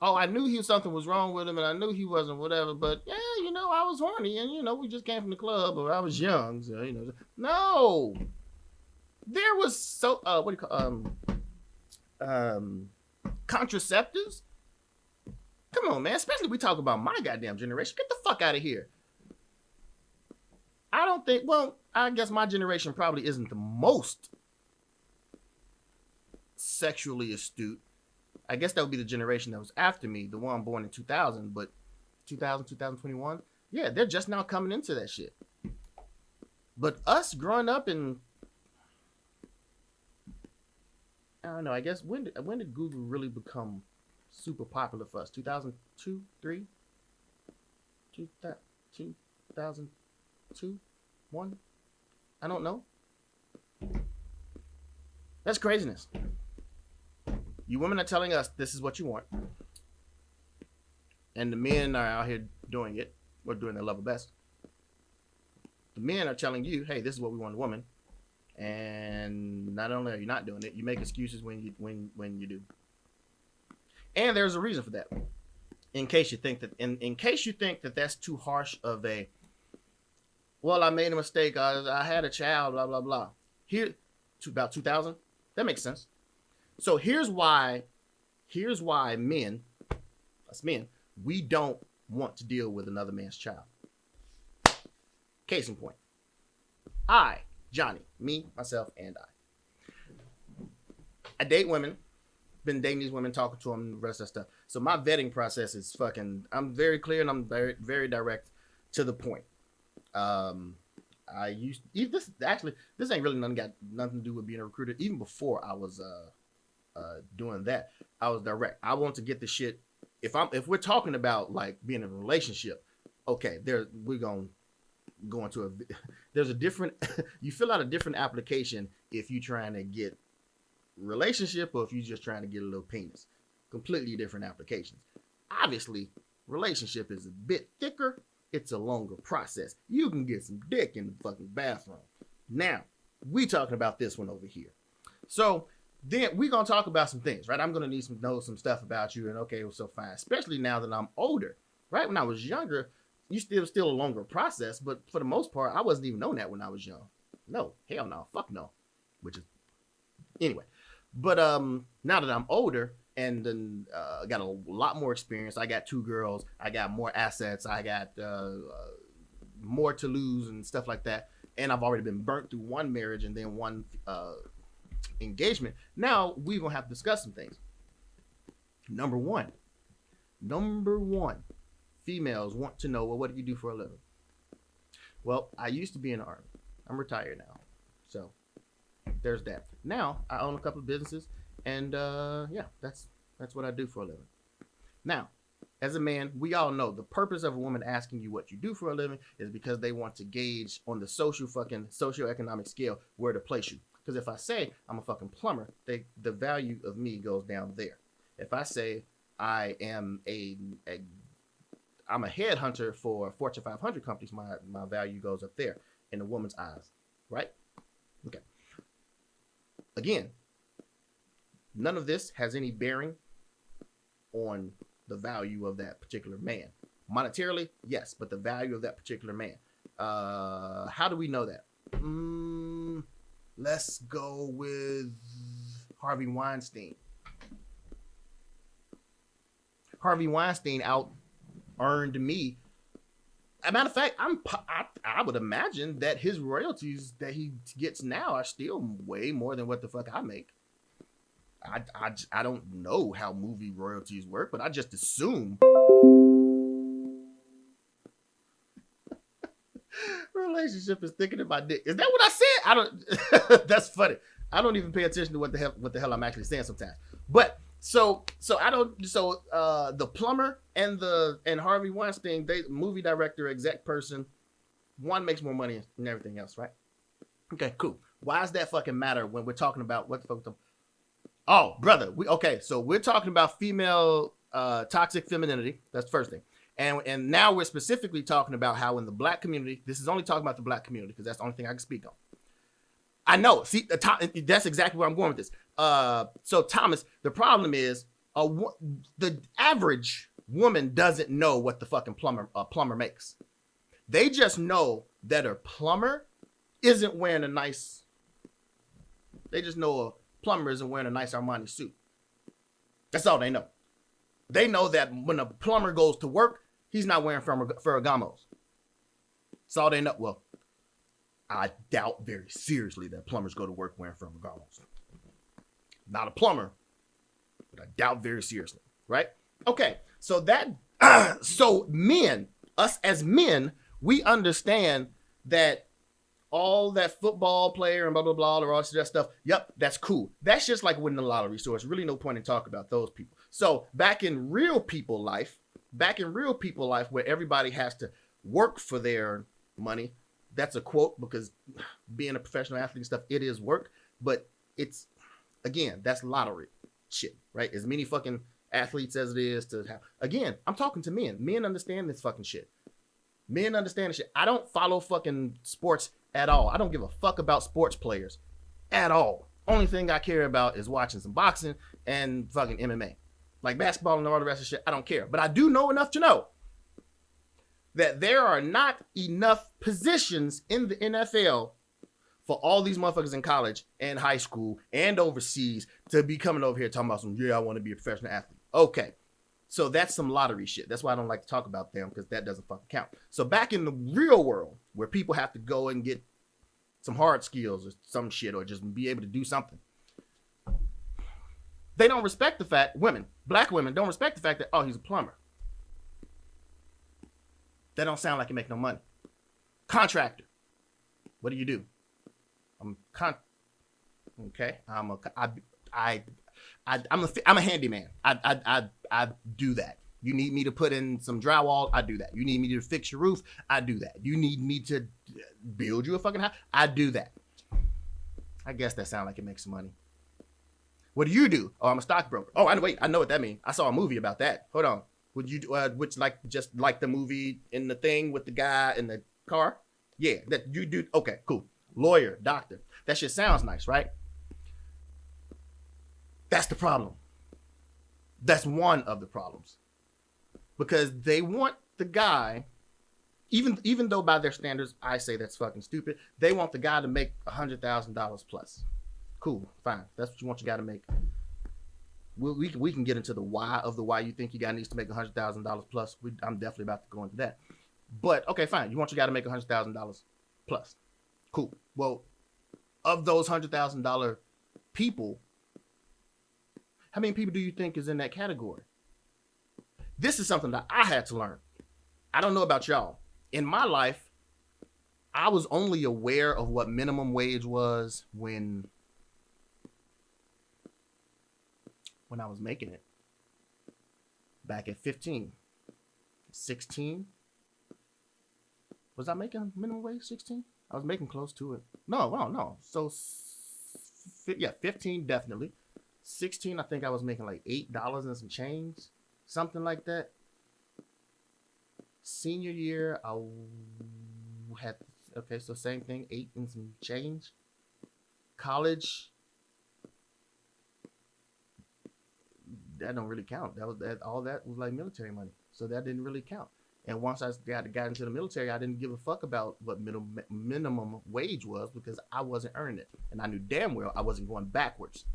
Oh, I knew something was wrong with him, and I knew he wasn't whatever, but yeah, I was horny, and we just came from the club, or I was young, so no. There was so what do you call contraceptives? Come on, man. Especially we talk about my goddamn generation. Get the fuck out of here. I don't think. Well, I guess my generation probably isn't the most sexually astute. I guess that would be the generation that was after me, the one born in 2000, but 2021, yeah, they're just now coming into that shit. But us growing up in, I don't know, I guess, when did Google really become super popular for us? 2002, 3? 2002? One? I don't know. That's craziness. You women are telling us this is what you want. And the men are out here doing it. Or doing their level best. The men are telling you, hey, this is what we want in a woman. And not only are you not doing it, you make excuses when you do. And there's a reason for that. In case you think that that's too harsh of a, well, I made a mistake. I had a child, blah, blah, blah. Here, about 2000. That makes sense. So here's why men, us men, we don't want to deal with another man's child. Case in point. I, Johnny, me, myself, and I date women. Been dating these women, talking to them, the rest of that stuff. So my vetting process is I'm very clear and I'm very, very direct to the point. This ain't really got nothing to do with being a recruiter. Even before I was doing that, I was direct. I want to get the shit. If we're talking about like being in a relationship, okay, we're gonna go into there's a different you fill out a different application if you're trying to get relationship or if you're just trying to get a little penis. Completely different applications. Obviously, relationship is a bit thicker. It's a longer process. You can get some dick in the fucking bathroom. Now, we talking about this one over here. So then we're gonna talk about some things, right? I'm gonna need know some stuff about you, and okay, well, so fine. Especially now that I'm older, right? When I was younger, you still a longer process, but for the most part, I wasn't even known that when I was young. No, hell no, fuck no. Which is anyway. But now that I'm older and then got a lot more experience, I got 2 girls, I got more assets, I got more to lose and stuff like that, and I've already been burnt through one marriage and then one engagement. Now we're gonna have to discuss some things. Number one, females want to know, well, what do you do for a living? Well, I used to be in the Army. I'm retired now, so there's that. Now I own a couple of businesses, and yeah, that's what I do for a living. Now, as a man, we all know the purpose of a woman asking you what you do for a living is because they want to gauge on the socioeconomic scale where to place you. Because if I say I'm a fucking plumber, the value of me goes down there. If I say I am I'm a headhunter for Fortune 500 companies, my value goes up there in a woman's eyes, right? Okay. Again, none of this has any bearing on the value of that particular man. Monetarily, yes, but the value of that particular man. How do we know that? Let's go with Harvey Weinstein. Harvey Weinstein out-earned me. As a matter of fact, I would imagine that his royalties that he gets now are still way more than what the fuck I make. I don't know how movie royalties work, but I just assume relationship is thinking in my dick. Is that what I said? I don't. That's funny. I don't even pay attention to what the hell I'm actually saying sometimes. But so I don't. So the plumber and Harvey Weinstein, they movie director, exec person, one makes more money than everything else, right? Okay, cool. Why does that fucking matter when we're talking about what the fuck? Oh, brother. So we're talking about female toxic femininity. That's the first thing. And now we're specifically talking about how in the black community, this is only talking about the black community because that's the only thing I can speak on. I know. See, that's exactly where I'm going with this. So Thomas, the problem is the average woman doesn't know what the fucking plumber makes. They just know that a plumber isn't wearing a nice. They just know a plumber isn't wearing a nice Armani suit. That's all they know. They know that when a plumber goes to work, he's not wearing Ferragamos. That's all they know. Well, I doubt very seriously that plumbers go to work wearing Ferragamos. Not a plumber, but I doubt very seriously, right? Okay, so so men, us as men, we understand that all that football player and blah, blah, blah, or all that stuff, yep, that's cool. That's just like winning the lottery, so it's really no point in talking about those people. So back in real people life where everybody has to work for their money, that's a quote because being a professional athlete and stuff, it is work, but it's, again, that's lottery shit, right? As many fucking athletes as it is to have. Again, I'm talking to men. Men understand this fucking shit. Men understand this shit. I don't follow fucking sports at all. I don't give a fuck about sports players at all. Only thing I care about is watching some boxing and fucking MMA. Like basketball and all the rest of shit, I don't care. But I do know enough to know that there are not enough positions in the NFL for all these motherfuckers in college and high school and overseas to be coming over here talking about some, yeah, I want to be a professional athlete. Okay. So that's some lottery shit. That's why I don't like to talk about them, because that doesn't fucking count. So back in the real world where people have to go and get some hard skills or some shit or just be able to do something, they don't respect the fact, black women don't respect the fact that, oh, he's a plumber. That don't sound like you make no money. Contractor. What do? I'm a handyman. I do that. You need me to put in some drywall, I do that. You need me to fix your roof, I do that. You need me to build you a fucking house, I do that. I guess that sounds like it makes some money. What do? Oh, I'm a stockbroker. Oh, I know what that means. I saw a movie about that. Hold on. Would you which just like the movie in the thing with the guy in the car? Yeah, that you do. Okay, cool. Lawyer, doctor. That shit sounds nice, right? That's the problem. That's one of the problems. Because they want the guy, even though by their standards, I say that's fucking stupid, they want the guy to make $100,000 plus. Cool, fine. That's what you want your guy to make. We can get into the why you think your guy needs to make $100,000 plus. I'm definitely about to go into that. But okay, fine. You want your guy to make $100,000 plus. Cool. Well, of those $100,000 people, how many people do you think is in that category? This is something that I had to learn. I don't know about y'all. In my life, I was only aware of what minimum wage was when I was making it. Back at 15. 16. Was I making minimum wage 16? I was making close to it. No. So, yeah, 15 definitely. 16, I think I was making like $8 and some change. Something like that. Senior year, I had, okay, so same thing, 8 and some change. College, that don't really count. All that was like military money. So that didn't really count. And once I got into the military, I didn't give a fuck about what minimum wage was because I wasn't earning it. And I knew damn well I wasn't going backwards.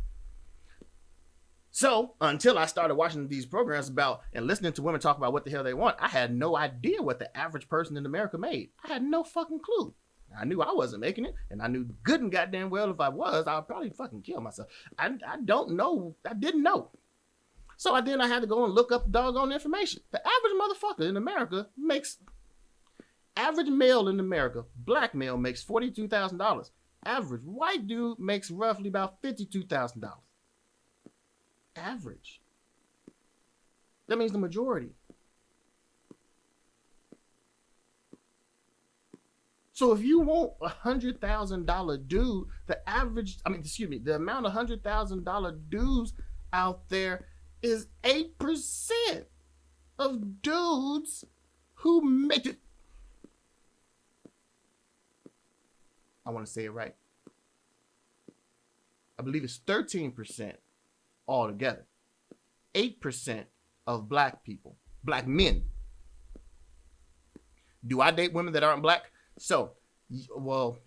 So until I started watching these programs about and listening to women talk about what the hell they want, I had no idea what the average person in America made. I had no fucking clue. I knew I wasn't making it, and I knew good and goddamn well if I was, I'd probably fucking kill myself. I don't know. I didn't know. So I had to go and look up the doggone information. The average motherfucker in America average male in America, black male makes $42,000. Average white dude makes roughly about $52,000. Average. That means the majority. So if you want $100,000 dude, the amount of $100,000 dudes out there is 8% of dudes who make it. I want to say it right. I believe it's 13% altogether. 8% of black people, black men. Do I date women that aren't black? So, well,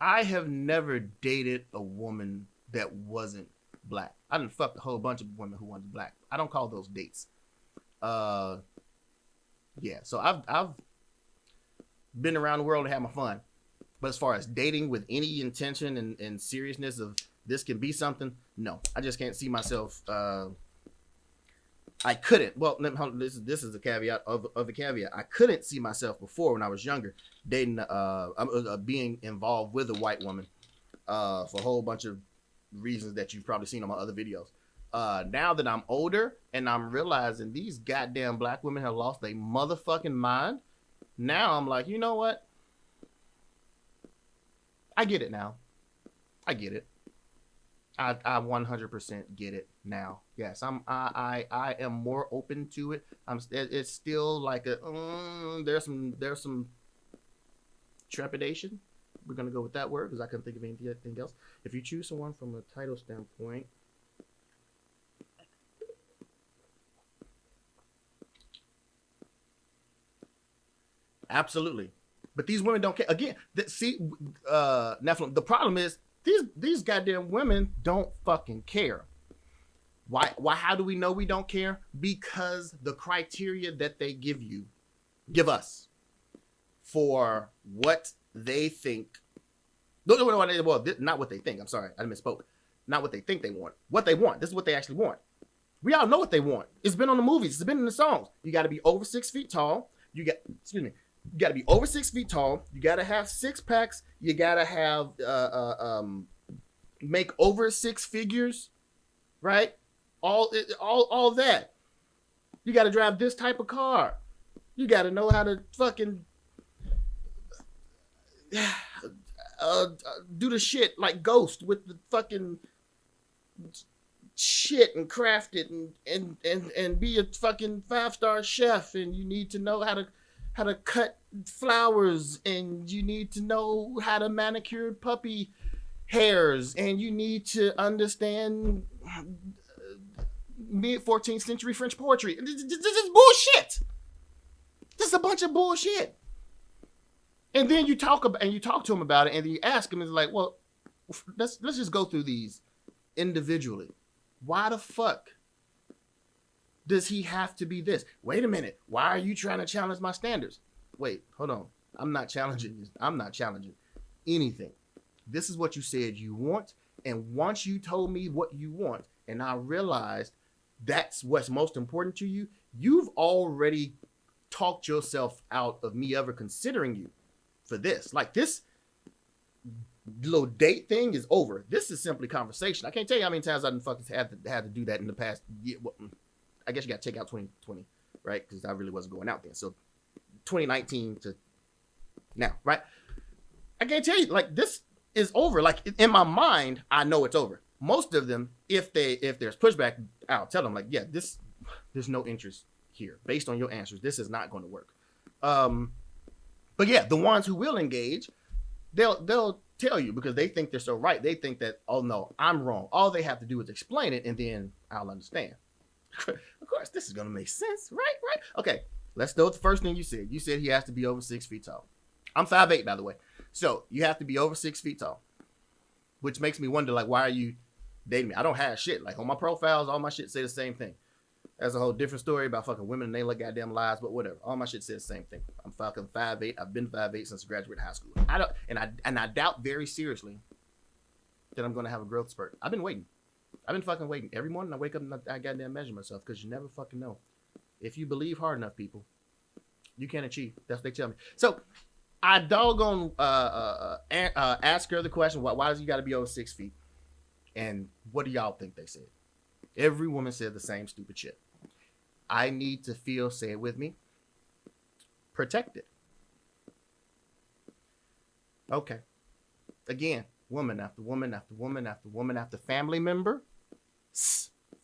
I have never dated a woman that wasn't black. I done fucked a whole bunch of women who weren't black. I don't call those dates. Yeah, so I've been around the world and had my fun. But as far as dating with any intention and seriousness of this can be something, no. I just can't see myself. I couldn't. Well, this is a caveat of a caveat. I couldn't see myself before when I was younger dating, being involved with a white woman for a whole bunch of reasons that you've probably seen on my other videos. Now that I'm older and I'm realizing these goddamn black women have lost their motherfucking mind, now I'm like, you know what? I get it now. I get it. I 100% get it now. Yes, I am more open to it. It's still like there's some trepidation. We're gonna go with that word because I couldn't think of anything else. If you choose someone from a title standpoint, absolutely. But these women don't care. Again, Nephilim, the problem is these goddamn women don't fucking care. Why? How do we know we don't care? Because the criteria that they give us for what they think. Well, not what they think. I'm sorry, I misspoke. Not what they think they want. What they want. This is what they actually want. We all know what they want. It's been on the movies. It's been in the songs. You got to be over 6 feet tall. You got to be over 6 feet tall. You got to have 6 packs. You got to have make over 6 figures, right? All that. You got to drive this type of car. You got to know how to fucking do the shit like Ghost with the fucking shit and craft it and be a fucking 5-star chef, and you need to know how to cut flowers, and you need to know how to manicure puppy hairs, and you need to understand mid-14th century French poetry. This is bullshit. This is a bunch of bullshit. And then you talk to him about it, and then you ask him, and it's like, well, let's just go through these individually. Why the fuck does he have to be this? Wait a minute. Why are you trying to challenge my standards? Wait, hold on. I'm not challenging this. I'm not challenging anything. This is what you said you want, and once you told me what you want, and I realized that's what's most important to you, you've already talked yourself out of me ever considering you for this. Like, this little date thing is over. This is simply conversation. I can't tell you how many times I fucking had to do that in the past year. Well, I guess you got to take out 2020, right? Because I really wasn't going out then. So 2019 to now, right? I can't tell you, like, this is over. Like, in my mind, I know it's over. Most of them, if there's pushback, I'll tell them, like, yeah, there's no interest here. Based on your answers, this is not going to work. But yeah, the ones who will engage, they'll tell you because they think they're so right. They think that, oh no, I'm wrong. All they have to do is explain it, and then I'll understand. Of course, this is gonna make sense, right? Okay, let's go with the first thing you said. You said he has to be over 6 feet tall. I'm 5'8", by the way. So you have to be over 6 feet tall, which makes me wonder, like, why are you dating me? I don't have shit. Like, on my profiles, all my shit say the same thing. That's a whole different story about fucking women and they look goddamn lies, but whatever. All my shit says the same thing. I'm fucking 5'8". I've been 5'8" since I graduated high school. I doubt very seriously that I'm gonna have a growth spurt. I've been waiting. I've been fucking waiting. Every morning I wake up and I goddamn measure myself because you never fucking know. If you believe hard enough, people, you can achieve. That's what they tell me. So I doggone ask her the question, why does you gotta be over 6 feet? And what do y'all think they said? Every woman said the same stupid shit. I need to feel, say it with me, protected. Okay. Again, woman after woman after woman after woman after family member.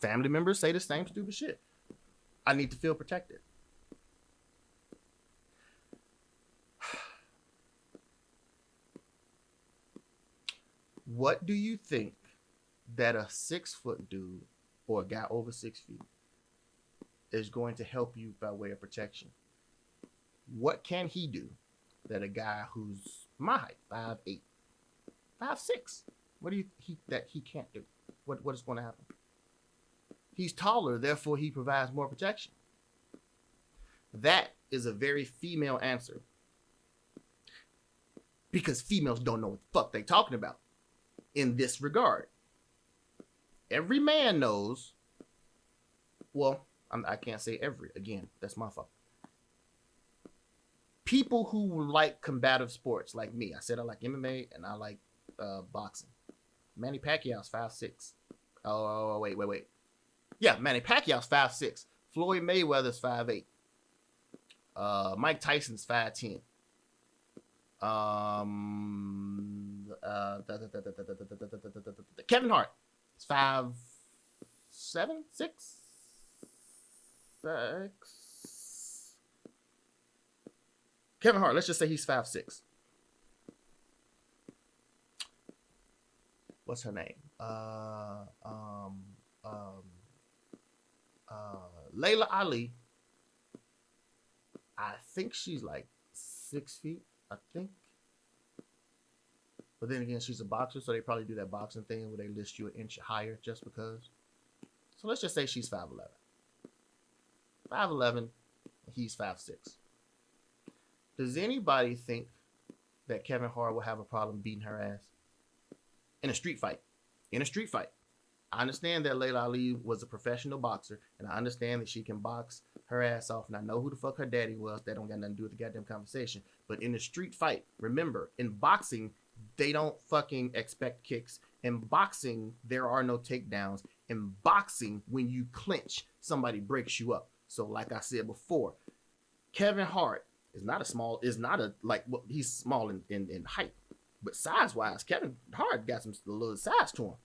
Family members say the same stupid shit. I need to feel protected. What do you think that a 6-foot dude or a guy over 6 feet is going to help you by way of protection? What can he do that a guy who's my height, 5'8", 5'6", what do you that he can't do? What is going to happen? He's taller, therefore he provides more protection. That is a very female answer. Because females don't know what the fuck they talking about in this regard. Every man knows, well, I can't say every, again, that's my fault. People who like combative sports like me, I said I like MMA and I like boxing. Manny Pacquiao's 5'6". Oh, wait. Yeah, Manny Pacquiao's 5'6". Floyd Mayweather's 5'8". Mike Tyson's 5'10". Kevin Hart is 5'7", 6". Kevin Hart, let's just say he's 5'6". What's her name? Layla Ali. I think she's like 6 feet. I think. But then again, she's a boxer, so they probably do that boxing thing where they list you an inch higher just because. So let's just say she's 5'11". 5'11", and he's 5'6". Does anybody think that Kevin Hart will have a problem beating her ass in a street fight? In a street fight. I understand that Layla Ali was a professional boxer, and I understand that she can box her ass off, and I know who the fuck her daddy was. That don't got nothing to do with the goddamn conversation. But in a street fight, remember, in boxing, they don't fucking expect kicks. In boxing, there are no takedowns. In boxing, when you clinch, somebody breaks you up. So like I said before, Kevin Hart is not he's small in height. But size-wise, Kevin Hart got a little size to him.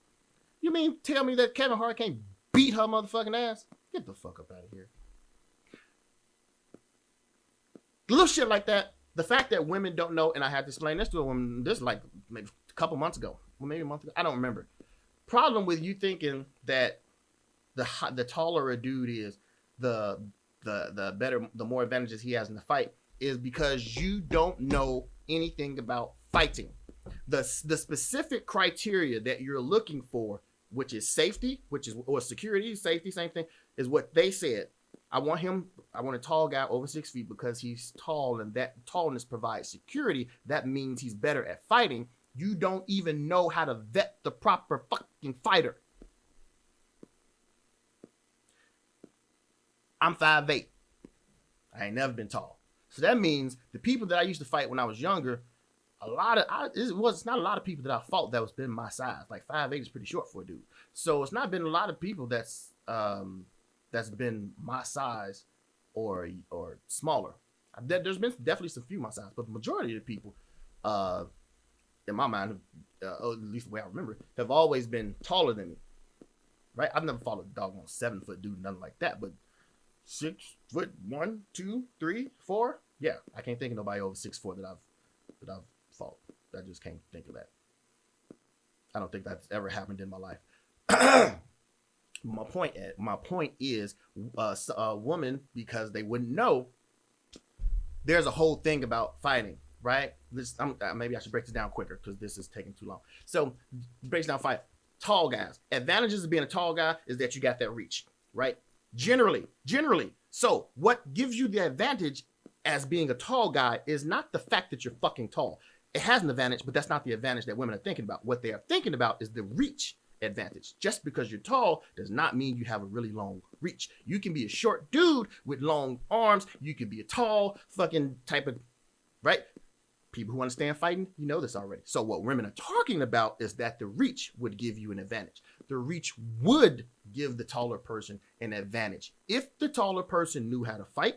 You mean tell me that Kevin Hart can't beat her motherfucking ass? Get the fuck up out of here. Little shit like that. The fact that women don't know, and I had to explain this to a woman, this like maybe a couple months ago, or maybe a month ago, I don't remember. Problem with you thinking that the taller a dude is, the better, the more advantages he has in the fight, is because you don't know anything about fighting. The specific criteria that you're looking for, which is safety, or security, safety, same thing, is what they said. I want a tall guy over 6 feet because he's tall, and that tallness provides security. That means he's better at fighting. You don't even know how to vet the proper fucking fighter. I'm 5'8". I ain't never been tall. So that means the people that I used to fight when I was younger, it's not a lot of people that I fought that was been my size. Like 5'8" is pretty short for a dude. So it's not been a lot of people that's been my size or smaller. There's been definitely some few my size, but the majority of the people, in my mind, at least the way I remember, have always been taller than me. Right? I've never fought a doggone 7-foot dude, nothing like that, but 6 foot, 1, 2, 3, 4. Yeah, I can't think of nobody over 6'4" that I've fought. I just can't think of that. I don't think that's ever happened in my life. My point is, a woman, because they wouldn't know, there's a whole thing about fighting, right? Maybe I should break this down quicker because this is taking too long. So, breaks down fight. Tall guys. Advantages of being a tall guy is that you got that reach, right? Generally. So, what gives you the advantage as being a tall guy is not the fact that you're fucking tall. It has an advantage, but that's not the advantage that women are thinking about. What they are thinking about is the reach advantage. Just because you're tall does not mean you have a really long reach. You can be a short dude with long arms. You can be a tall fucking type of, right? People who understand fighting, you know this already. So what women are talking about is that the reach would give you an advantage. The reach would give the taller person an advantage if the taller person knew how to fight,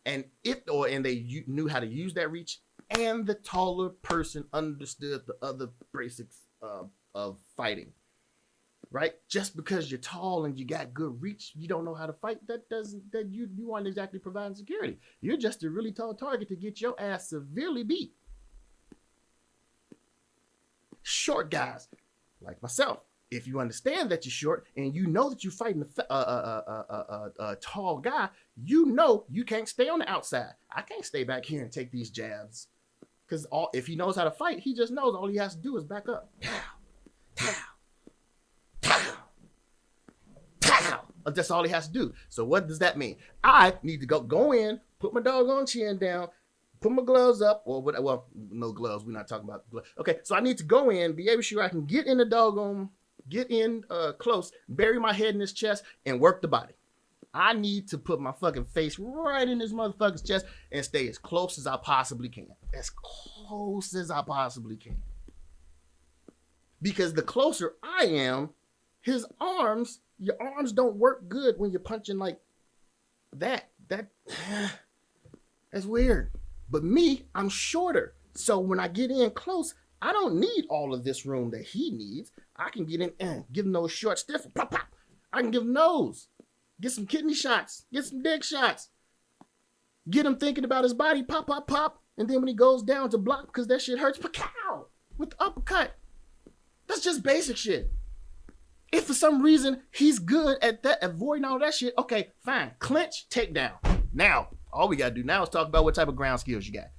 and they knew how to use that reach, and the taller person understood the other basics of fighting. Right? Just because you're tall and you got good reach, you don't know how to fight. You aren't exactly providing security. You're just a really tall target to get your ass severely beat. Short guys, like myself, if you understand that you're short and you know that you're fighting a tall guy, you know you can't stay on the outside. I can't stay back here and take these jabs. Because if he knows how to fight, he just knows all he has to do is back up. That's all he has to do. So what does that mean? I need to go in, put my doggone chin down, put my gloves up, well, no gloves. We're not talking about gloves. Okay, so I need to go in, be able sure I can get in close, bury my head in his chest, and work the body. I need to put my fucking face right in this motherfucker's chest and stay as close as I possibly can. As close as I possibly can. Because the closer I am, his arms Your arms don't work good when you're punching like that. That's weird. But me, I'm shorter. So when I get in close, I don't need all of this room that he needs. I can get in and give him those short stiff. Pop, pop. I can give him those. Get some kidney shots. Get some dick shots. Get him thinking about his body. Pop, pop, pop. And then when he goes down to block because that shit hurts, pow, with the uppercut. That's just basic shit. If for some reason he's good at that, avoiding all that shit, okay, fine. Clinch, takedown. Now, all we got to do now is talk about what type of ground skills you got.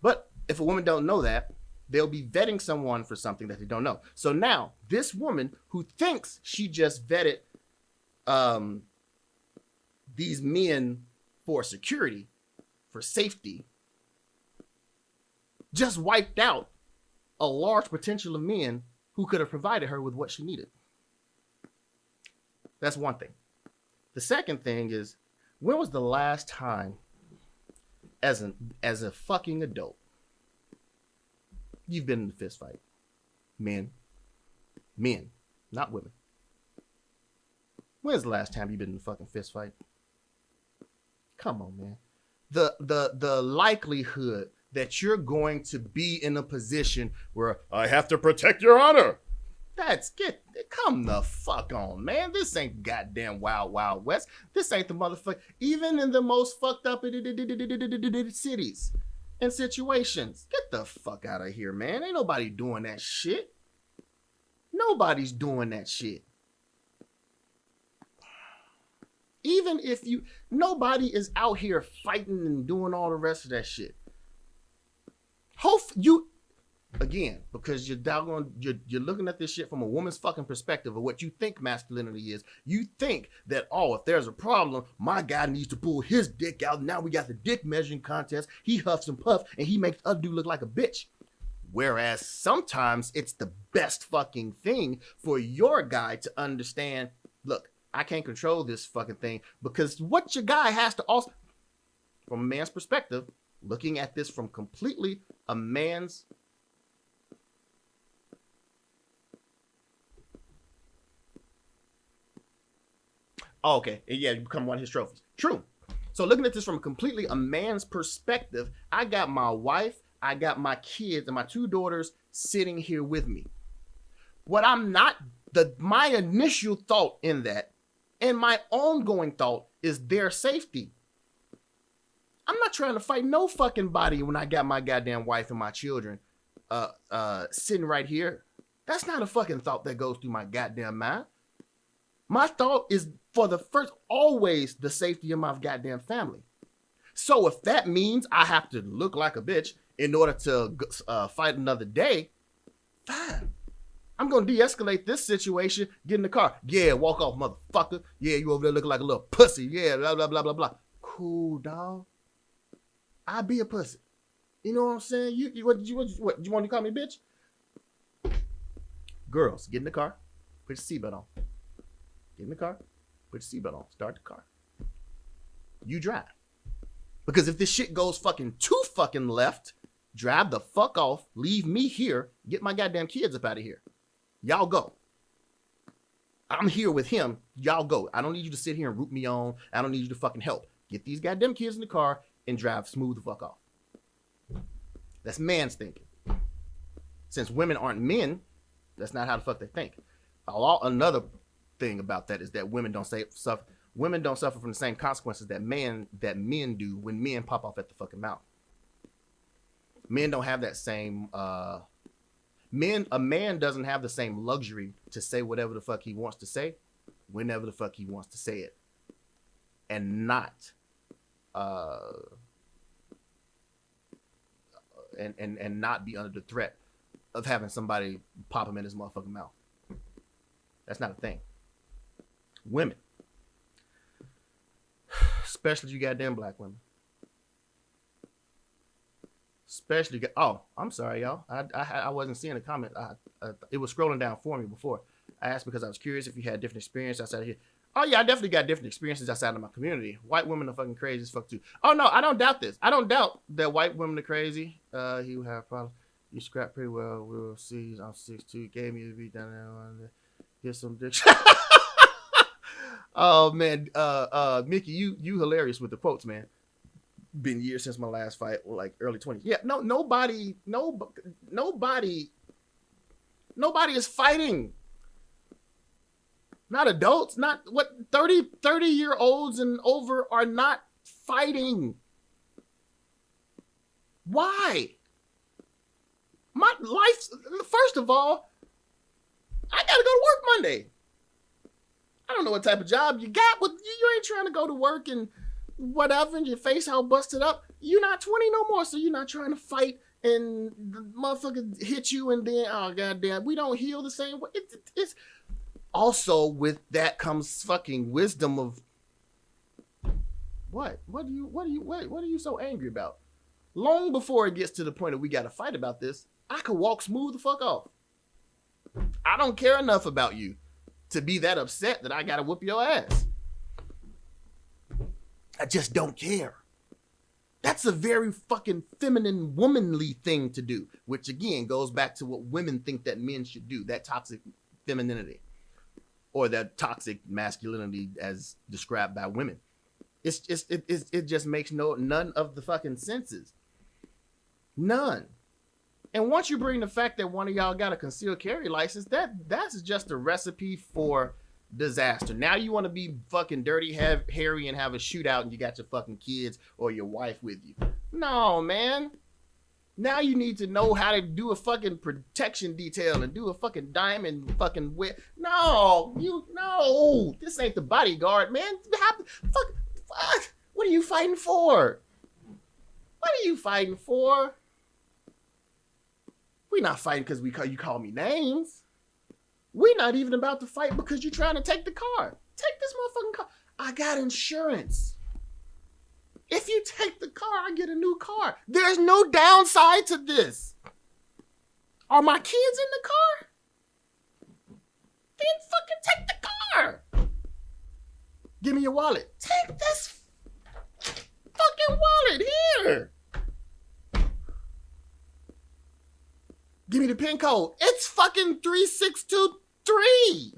But if a woman don't know that, they'll be vetting someone for something that they don't know. So now, this woman who thinks she just vetted these men for security, for safety, just wiped out a large potential of men who could have provided her with what she needed. That's one thing. The second thing is, when was the last time as a fucking adult you've been in a fist fight? Men, not women. When's the last time you've been in a fucking fist fight? Come on, man. The likelihood that you're going to be in a position where I have to protect your honor. Come the fuck on, man. This ain't goddamn Wild Wild West. This ain't the motherfucker. Even in the most fucked up cities and situations. Get the fuck out of here, man. Ain't nobody doing that shit. Nobody's doing that shit. Even if nobody is out here fighting and doing all the rest of that shit. Again, because you're looking at this shit from a woman's fucking perspective of what you think masculinity is. You think that, if there's a problem, my guy needs to pull his dick out. Now we got the dick measuring contest. He huffs and puffs and he makes the other dude look like a bitch. Whereas sometimes it's the best fucking thing for your guy to understand, look, I can't control this fucking thing, because what your guy has to also, from a man's perspective, looking at this from completely a man's okay. Yeah, you become one of his trophies. True. So looking at this from completely a man's perspective, I got my wife, I got my kids, and my two daughters sitting here with me. My initial thought in that, and my ongoing thought, is their safety. I'm not trying to fight no fucking body when I got my goddamn wife and my children sitting right here. That's not a fucking thought that goes through my goddamn mind. My thought is always the safety of my goddamn family. So if that means I have to look like a bitch in order to fight another day, fine. I'm going to de-escalate this situation, get in the car. Yeah, walk off, motherfucker. Yeah, you over there looking like a little pussy. Yeah, blah, blah, blah, blah, blah. Cool, dog. I be a pussy. You know what I'm saying? What you want to call me, bitch? Girls, get in the car. Put your seatbelt on. Get in the car. Put your seatbelt on. Start the car. You drive. Because if this shit goes fucking too fucking left, drive the fuck off. Leave me here. Get my goddamn kids up out of here. Y'all go. I'm here with him. Y'all go. I don't need you to sit here and root me on. I don't need you to fucking help. Get these goddamn kids in the car and drive smooth the fuck off. That's man's thinking. Since women aren't men, that's not how the fuck they think. Another thing about that is that women don't suffer from the same consequences that men do when men pop off at the fucking mouth. Men don't have that same a man doesn't have the same luxury to say whatever the fuck he wants to say whenever the fuck he wants to say it, and not and not be under the threat of having somebody pop him in his motherfucking mouth. That's not a thing. Women, especially you goddamn black women, I'm sorry, y'all. I wasn't seeing a comment. It was scrolling down for me before. I asked because I was curious if you had different experience outside of here. Oh yeah, I definitely got different experiences outside of my community. White women are fucking crazy as fuck too. Oh no, I don't doubt this. I don't doubt that white women are crazy. He will have problems. You scrap pretty well. We'll see. I'm 6'2". Gave me the beat down there. Get some dick. Oh man, Mickey, you hilarious with the quotes, man. Been years since my last fight, like early 20s. Yeah, nobody is fighting. Not adults, not what 30-year-olds and over are not fighting. Why? My life, first of all, I gotta go to work Monday. I don't know what type of job you got, but you ain't trying to go to work and whatever, and your face all busted up. You're not 20 no more, so you're not trying to fight and the motherfucker hit you and then, oh goddamn, we don't heal the same way. It's also with that comes fucking wisdom of what? What are you so angry about? Long before it gets to the point that we got to fight about this, I could walk smooth the fuck off. I don't care enough about you to be that upset that I gotta whoop your ass. I just don't care. That's a very fucking feminine, womanly thing to do, which again goes back to what women think that men should do, that toxic femininity or that toxic masculinity as described by women. It just makes none of the fucking senses. None. And once you bring the fact that one of y'all got a concealed carry license, that's just a recipe for disaster. Now you want to be fucking dirty, hairy, and have a shootout, and you got your fucking kids or your wife with you. No, man. Now you need to know how to do a fucking protection detail and do a fucking diamond fucking whip. No, this ain't the bodyguard, man. Fuck. What are you fighting for? What are you fighting for? We're not fighting because you call me names. We're not even about to fight because you're trying to take the car. Take this motherfucking car. I got insurance. If you take the car, I get a new car. There's no downside to this. Are my kids in the car? Then fucking take the car. Give me your wallet. Take this fucking wallet here. Give me the pin code. It's fucking 3623.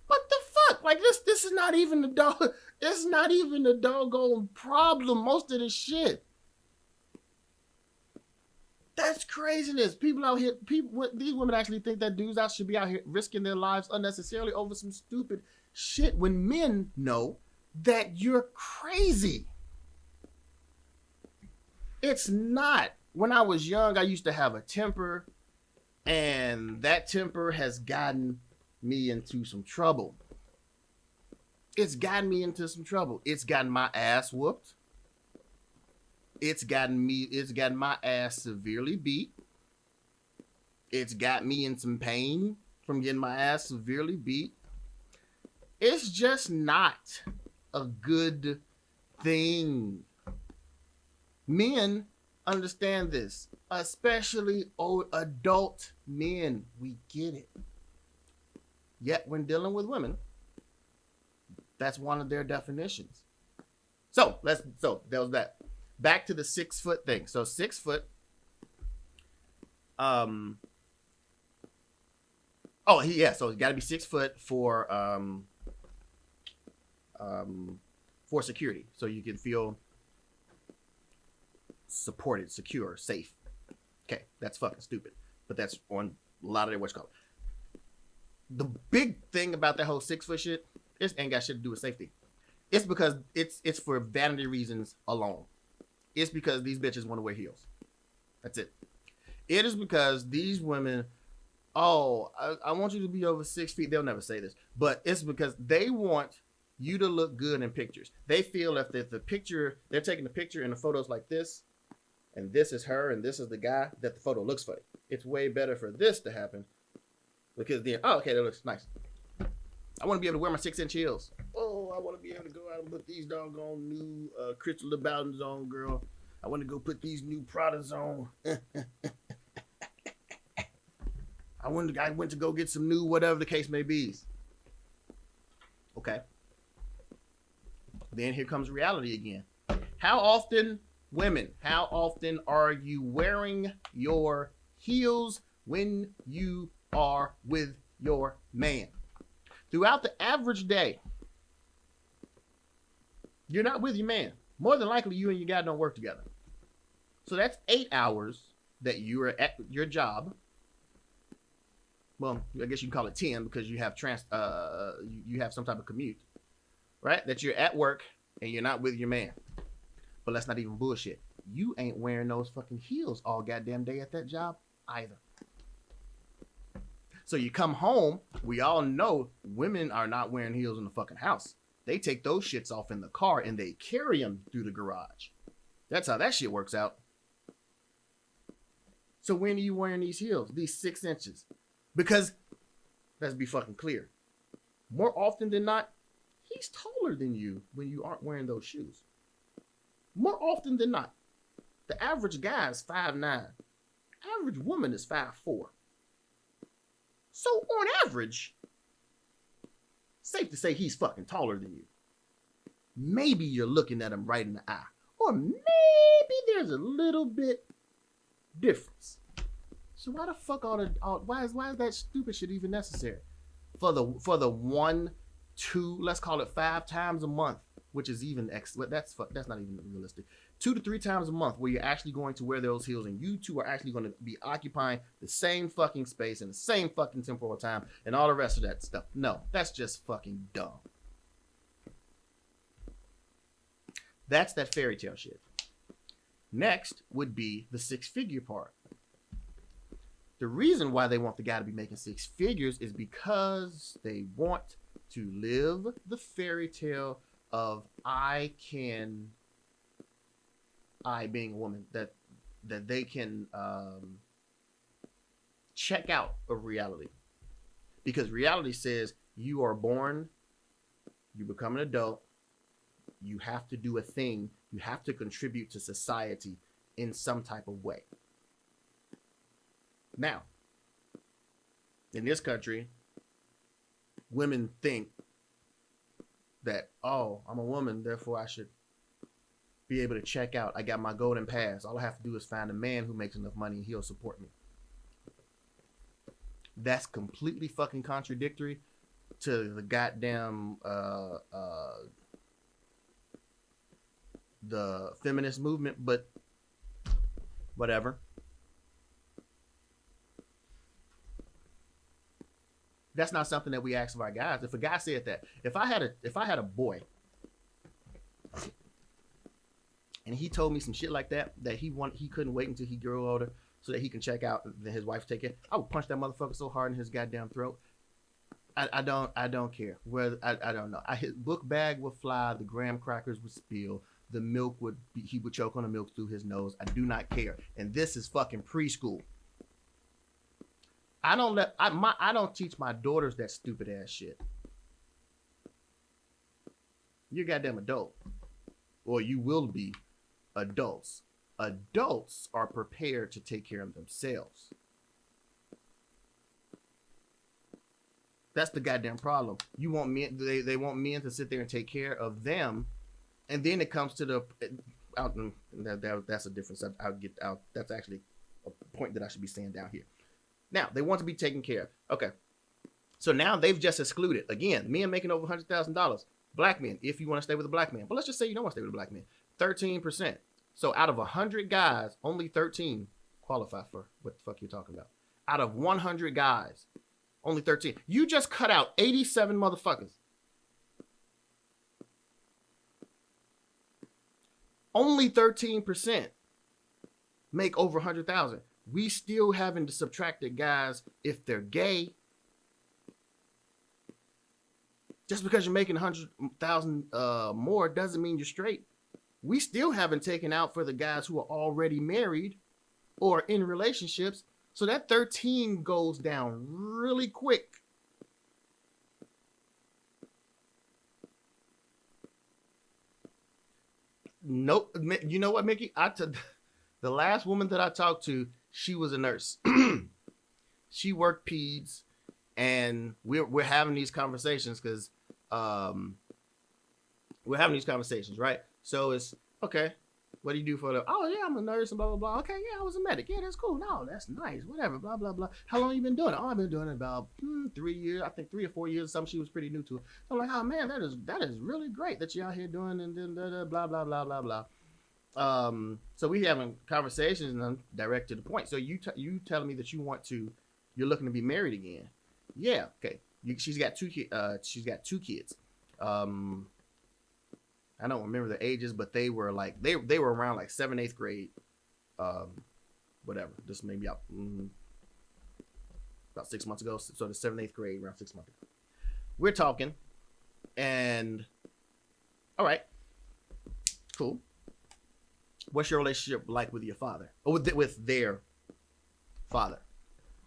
What the fuck? Like this is not even the dog. It's not even a doggone problem. Most of this shit. That's craziness. People out here, these women actually think that dudes out should be out here risking their lives unnecessarily over some stupid shit when men know that you're crazy. It's not. When I was young, I used to have a temper, and that temper has gotten me into some trouble. It's gotten me into some trouble. It's gotten my ass whooped. It's gotten my ass severely beat. It's got me in some pain from getting my ass severely beat. It's just not a good thing. Men understand this, especially old adult men. We get it. Yet when dealing with women, that's one of their definitions. So that was that. Back to the 6 foot thing. So 6 foot. So it's got to be 6 foot for security, so you can feel supported, secure, safe. Okay, that's fucking stupid, but that's on a lot of their what's called. The big thing about that whole 6 foot shit is ain't got shit to do with safety. It's because it's for vanity reasons alone. It's because these bitches want to wear heels. That's it. It is because these women, I want you to be over 6 feet. They'll never say this, but it's because they want you to look good in pictures. They feel if the picture, they're taking the picture and the photos like this, and this is her and this is the guy, that the photo looks funny. It's way better for this to happen because then, okay, that looks nice. I want to be able to wear my 6-inch heels. I want to be able to go out and put these doggone new Crystal Louboutin's on, girl. I want to go put these new Pradas on. I went to go get some new whatever the case may be. Okay. Then here comes reality again. How often Women, how often are you wearing your heels when you are with your man? Throughout the average day, you're not with your man. More than likely, you and your guy don't work together. So that's 8 hours that you are at your job. Well, I guess you can call it 10 because you have you have some type of commute, right? That you're at work and you're not with your man. But let's not even bullshit. You ain't wearing those fucking heels all goddamn day at that job either. So you come home, we all know women are not wearing heels in the fucking house. They take those shits off in the car and they carry them through the garage. That's how that shit works out. So when are you wearing these heels? These 6 inches? Because, let's be fucking clear. More often than not, he's taller than you when you aren't wearing those shoes. More often than not. The average guy is 5'9". Average woman is 5'4". So on average, safe to say he's fucking taller than you. Maybe you're looking at him right in the eye. Or maybe there's a little bit difference. So why the fuck why is that stupid shit even necessary? For the 1, 2, let's call it 5 times a month, which is even that's not even realistic. 2 to 3 times a month where you're actually going to wear those heels and you two are actually going to be occupying the same fucking space and the same fucking temporal time and all the rest of that stuff. No, that's just fucking dumb. That's that fairy tale shit. Next would be the 6-figure part. The reason why they want the guy to be making 6 figures is because they want to live the fairy tale of I being a woman, that they can check out of reality. Because reality says you are born, you become an adult, you have to do a thing, you have to contribute to society in some type of way. Now, in this country, women think that, oh, I'm a woman, therefore I should be able to check out. I got my golden pass. All I have to do is find a man who makes enough money and he'll support me. That's completely fucking contradictory to the goddamn the feminist movement, but whatever. That's not something that we ask of our guys. If a guy said that, if I had a boy and he told me some shit like that he couldn't wait until he grew older so that he can check out and then his wife take it, I would punch that motherfucker so hard in his goddamn throat. I don't care. Whether I don't know. His book bag would fly, the graham crackers would spill, the milk he would choke on the milk through his nose. I do not care. And this is fucking preschool. I don't teach my daughters that stupid ass shit. You're a goddamn adult. Or you will be adults. Adults are prepared to take care of themselves. That's the goddamn problem. You want men, they want men to sit there and take care of them, and then it comes to that's a different subject. I'll get out. That's actually a point that I should be saying down here. Now they want to be taken care of. Okay, so now they've just excluded again men making over $100,000. Black men, if you want to stay with a black man, but let's just say you don't want to stay with a black man, 13%. So out of 100 guys, only 13 qualify for what the fuck you're talking about. Out of 100 guys, only 13. You just cut out 87 motherfuckers. Only 13% make over 100,000. We still haven't subtracted guys if they're gay. Just because you're making 100,000 more doesn't mean you're straight. We still haven't taken out for the guys who are already married or in relationships. So that 13 goes down really quick. Nope. You know what, Mickey? The last woman that I talked to, she was a nurse. She worked peds, and we're having these conversations because we're having these conversations, right? So it's okay. What do you do for the? Oh yeah, I'm a nurse and blah blah blah. Okay, yeah, I was a medic. Yeah, that's cool. No, that's nice. Whatever. Blah blah blah. How long you been doing it? Oh, I've been doing it about 3 years. I think 3 or 4 years. Something she was pretty new to it. So I'm like, oh man, that is really great that you're out here doing and then blah blah blah blah blah. So we having conversations and I'm direct to the point. So you telling me that you're looking to be married again? Yeah. Okay. She's got two kids. I don't remember the ages, but they were like they were around like 7th, 8th grade, whatever. This maybe about 6 months ago. So the 7th, 8th grade, around 6 months ago. We're talking, and all right, cool. What's your relationship like with your father or with their father?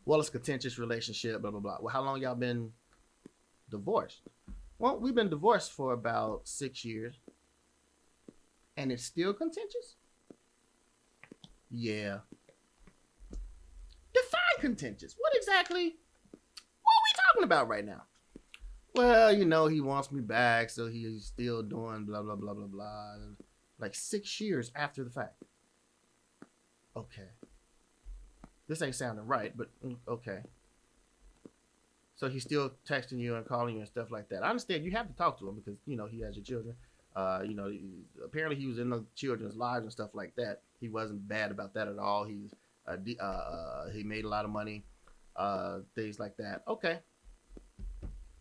Well, it's a contentious relationship. Blah blah blah. Well, how long y'all been divorced? Well, we've been divorced for about 6 years. And it's still contentious? Yeah. Define contentious. What are we talking about right now? Well, he wants me back, so he's still doing blah, blah, blah, blah, blah. Like 6 years after the fact. Okay. This ain't sounding right, but okay. So he's still texting you and calling you and stuff like that. I understand you have to talk to him because, he has your children. Apparently he was in the children's lives and stuff like that. He wasn't bad about that at all. He made a lot of money, things like that. Okay,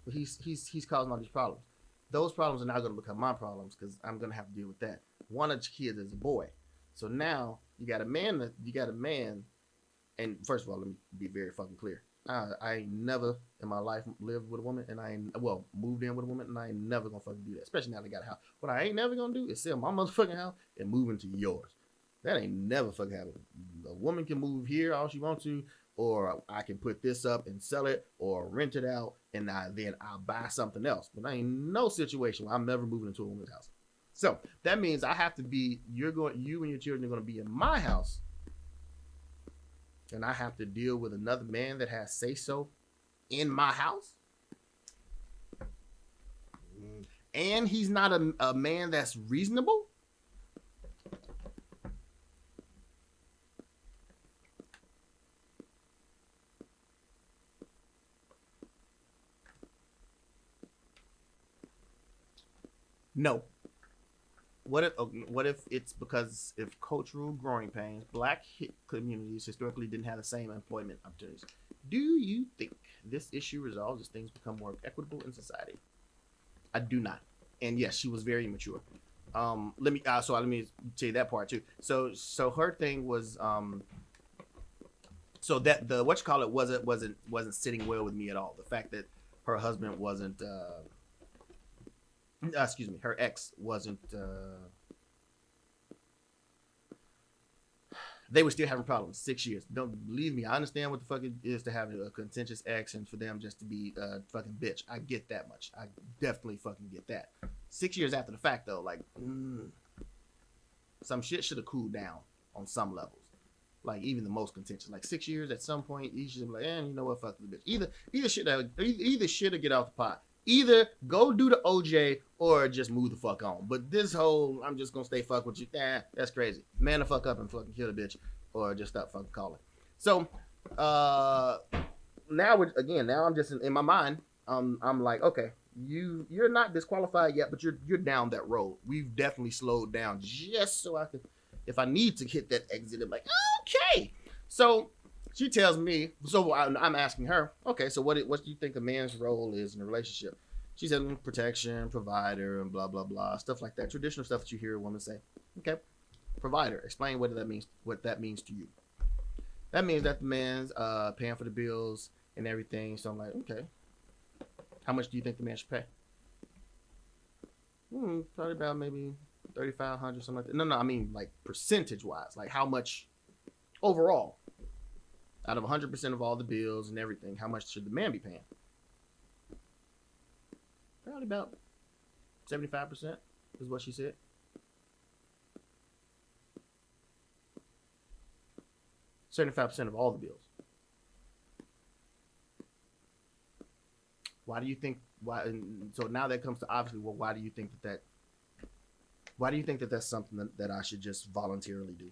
but he's causing all these problems. Those problems are now going to become my problems because I'm going to have to deal with that. One of the kids is a boy, so now you got a man. And first of all, let me be very fucking clear. I ain't never in my life lived with a woman, and moved in with a woman, and I ain't never gonna fucking do that. Especially now they got a house. What I ain't never gonna do is sell my motherfucking house and move into yours. That ain't never fucking happening. A woman can move here all she wants to, or I can put this up and sell it, or rent it out, and then I'll buy something else. But I ain't no situation where I'm never moving into a woman's house. So that means I have to be. You and your children are gonna be in my house. And I have to deal with another man that has say-so in my house? And he's not a man that's reasonable? No. What if it's because of cultural growing pains, black communities historically didn't have the same employment opportunities? Do you think this issue resolves as things become more equitable in society? I do not. And yes, she was very immature. Let me tell you that part too. So her thing was so that the wasn't sitting well with me at all. The fact that her husband wasn't her ex wasn't they were still having problems 6 years. Don't believe me, I understand what the fuck it is to have a contentious ex and for them just to be a fucking bitch. I get that much. I definitely fucking get that. 6 years after the fact though, like some shit should have cooled down on some levels. Like even the most contentious, like 6 years at some point you should be like, you know what, fuck the bitch. Either shit or get off the pot. Either go do the OJ or just move the fuck on. But this whole I'm just gonna stay fuck with you, that's crazy. Man the fuck up and fucking kill the bitch, or just stop fucking calling. So now I'm just in my mind. I'm like, okay, you're not disqualified yet, but you're down that road. We've definitely slowed down just so I could, if I need to hit that exit, I'm like, okay. So she tells me, so I'm asking her, okay, so what do you think a man's role is in a relationship? She said protection, provider, and blah, blah, blah, stuff like that. Traditional stuff that you hear a woman say. Okay, provider. Explain what that means to you. That means that the man's paying for the bills and everything. So I'm like, okay, how much do you think the man should pay? Probably about maybe $3,500, something like that. No, I mean like percentage-wise, like how much overall? Out of 100% of all the bills and everything, how much should the man be paying? Probably about 75% is what she said. 75% of all the bills. Why do you think? Why? So now that comes to obviously, well, why do you think that Why do you think that that's something that I should just voluntarily do?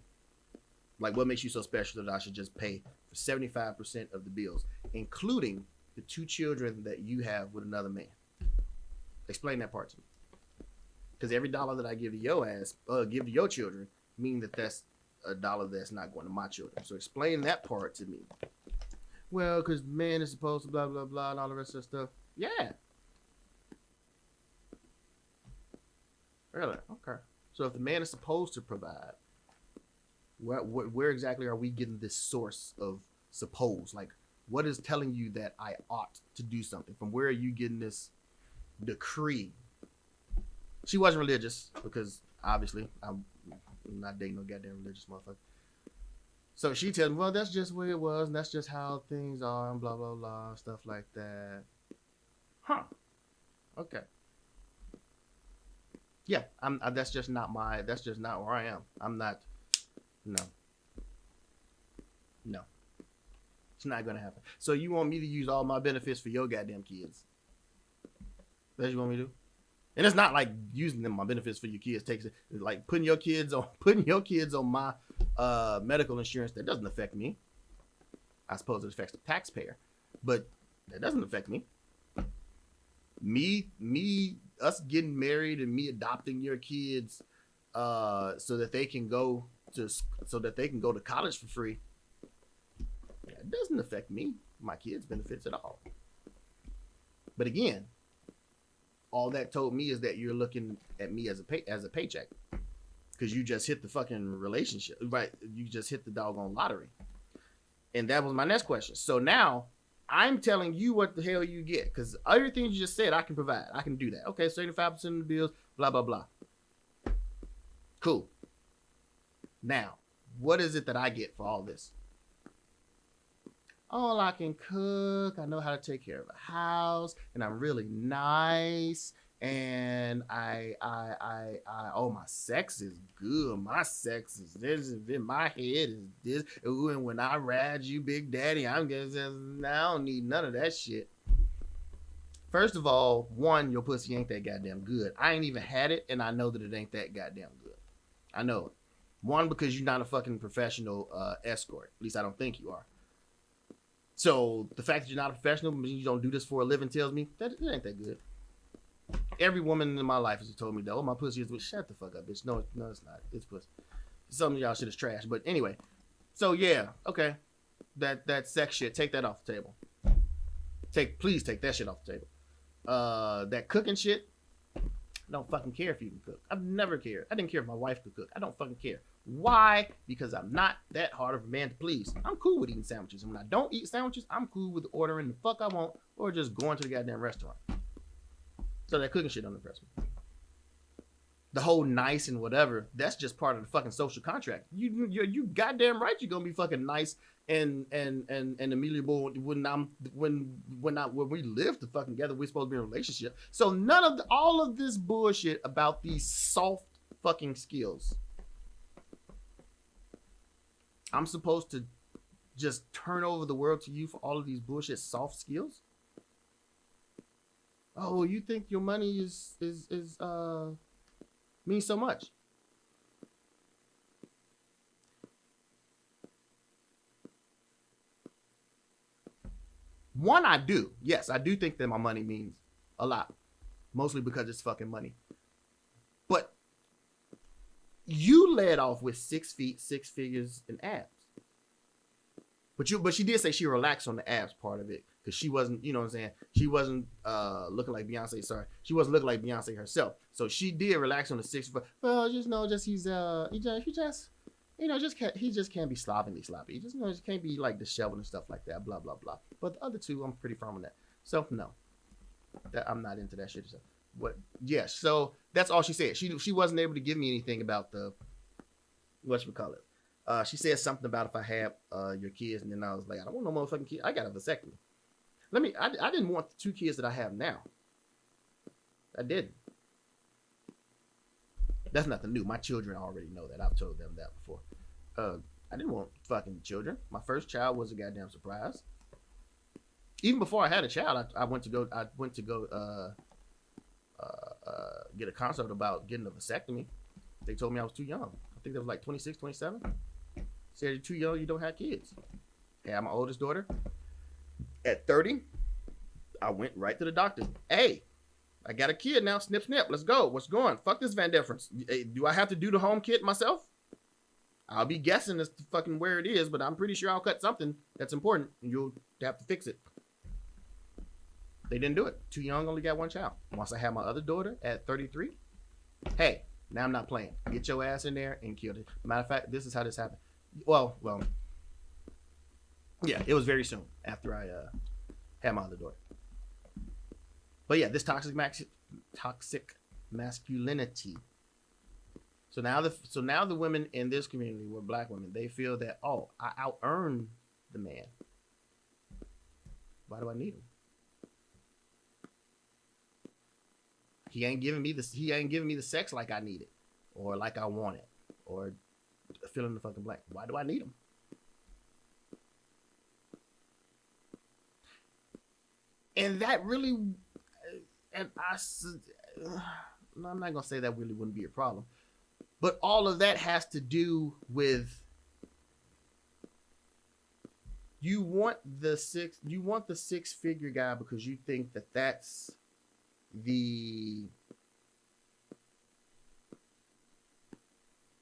Like, what makes you so special that I should just pay for 75% of the bills, including the 2 children that you have with another man? Explain that part to me. Because every dollar that I give to your ass, give to your children, mean that that's a dollar that's not going to my children. So explain that part to me. Well, because man is supposed to blah, blah, blah, and all the rest of that stuff. Yeah. Really? Okay. So if the man is supposed to provide, where exactly are we getting this source of suppose? Like, what is telling you that I ought to do something? From where are you getting this decree? She wasn't religious because obviously I'm not dating no goddamn religious motherfucker. So she tells me, well, that's just where it was, and that's just how things are, and blah blah blah, stuff like that. Huh? Okay. Yeah, that's just not where I am. I'm not. No. It's not gonna happen. So you want me to use all my benefits for your goddamn kids? That's what you want me to do? And it's not like using them my benefits for your kids takes it, like putting your kids on my medical insurance. That doesn't affect me. I suppose it affects the taxpayer, but that doesn't affect me. Us getting married and me adopting your kids, so that they can go to college for free. It doesn't affect me, my kids' benefits at all. But again, all that told me is that you're looking at me as a paycheck, because you just hit the fucking relationship, right? You just hit the doggone lottery. And that was my next question. So now I'm telling you what the hell you get, because everything you just said I can provide. I can do that. Okay, 75% of the bills, blah blah blah. Cool. Now, what is it that I get for all this? Oh, I can cook. I know how to take care of a house, and I'm really nice. And oh, my sex is good. My sex is this. In my head is this. Ooh, and when I ride you, Big Daddy, I don't need none of that shit. First of all, one, your pussy ain't that goddamn good. I ain't even had it, and I know that it ain't that goddamn good. I know it. One, because you're not a fucking professional escort. At least I don't think you are. So the fact that you're not a professional means you don't do this for a living tells me that it ain't that good. Every woman in my life has told me that, oh, my pussy is, shut the fuck up, bitch. No, it's not. It's pussy. Some of y'all shit is trash. But anyway, so yeah, okay. That sex shit, take that off the table. Please take that shit off the table. That cooking shit, I don't fucking care if you can cook. I've never cared. I didn't care if my wife could cook. I don't fucking care. Why? Because I'm not that hard of a man to please. I'm cool with eating sandwiches. And when I don't eat sandwiches, I'm cool with ordering the fuck I want or just going to the goddamn restaurant. So that cooking shit don't impress me. The whole nice and whatever, that's just part of the fucking social contract. You goddamn right you're gonna be fucking nice and amiable when we live together. We're supposed to be in a relationship. So none of all of this bullshit about these soft fucking skills. I'm supposed to just turn over the world to you for all of these bullshit soft skills? Oh, you think your money is means so much? One, I do. Yes, I do think that my money means a lot. Mostly because it's fucking money. But you led off with 6 feet, 6 figures, and abs. But she did say she relaxed on the abs part of it. Because she wasn't, you know what I'm saying? She wasn't looking like Beyonce. Sorry. She wasn't looking like Beyonce herself. So she did relax on the 6 foot. Well, he just can't be sloppy. He just can't be like disheveled and stuff like that. Blah, blah, blah. But the other two, I'm pretty firm on that. So, no. I'm not into that shit. But, yeah. So, that's all she said. She wasn't able to give me anything about the, whatchamacallit. She said something about if I had your kids. And then I was like, I don't want no motherfucking kids. I got a vasectomy. I didn't want the 2 kids that I have now. I didn't. That's nothing new. My children already know that. I've told them that before. I didn't want fucking children. My first child was a goddamn surprise. Even before I had a child, I went to go get a consult about getting a vasectomy. They told me I was too young. I think they was like 26, 27. Said you're too young, you don't have kids. Hey, I'm my oldest daughter. At 30, I went right to the doctor. Hey, I got a kid now. Snip, snip. Let's go. What's going? Fuck this Van Difference. Hey, do I have to do the home kit myself? I'll be guessing as to fucking where it is, but I'm pretty sure I'll cut something that's important, and you'll have to fix it. They didn't do it. Too young, only got one child. Once I had my other daughter at 33, hey, now I'm not playing. Get your ass in there and kill it. Matter of fact, this is how this happened. Well, yeah, it was very soon after I had my other daughter. But yeah, this toxic masculinity. So now the women in this community were black women. They feel that, oh, I out-earned the man. Why do I need him? He ain't giving me the sex like I need it, or like I want it, or fill in the fucking blank. Why do I need him? And that really, and I'm not gonna say that really wouldn't be a problem, but all of that has to do with you want the six-figure guy because you think that that's the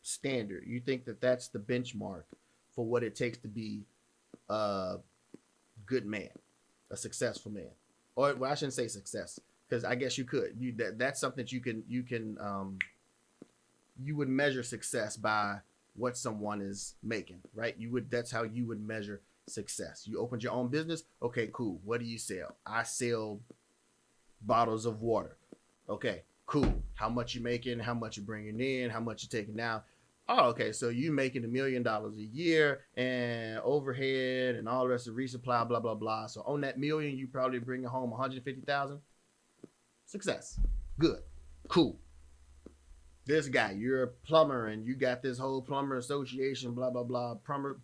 standard. You think that that's the benchmark for what it takes to be a good man, a successful man. Or, well, I shouldn't say success, because I guess you could. That's something that you would measure success by what someone is making, right? That's how you would measure success. You opened your own business. Okay, cool. What do you sell? I sell bottles of water. Okay, cool. How much you making? How much you bringing in? How much you taking out? Oh, okay. So you making $1 million a year and overhead and all the rest of resupply, blah blah blah. So on that million, you probably bringing home 150,000. Success. Good. Cool. This guy, you're a plumber and you got this whole plumber association, blah blah blah. Plumber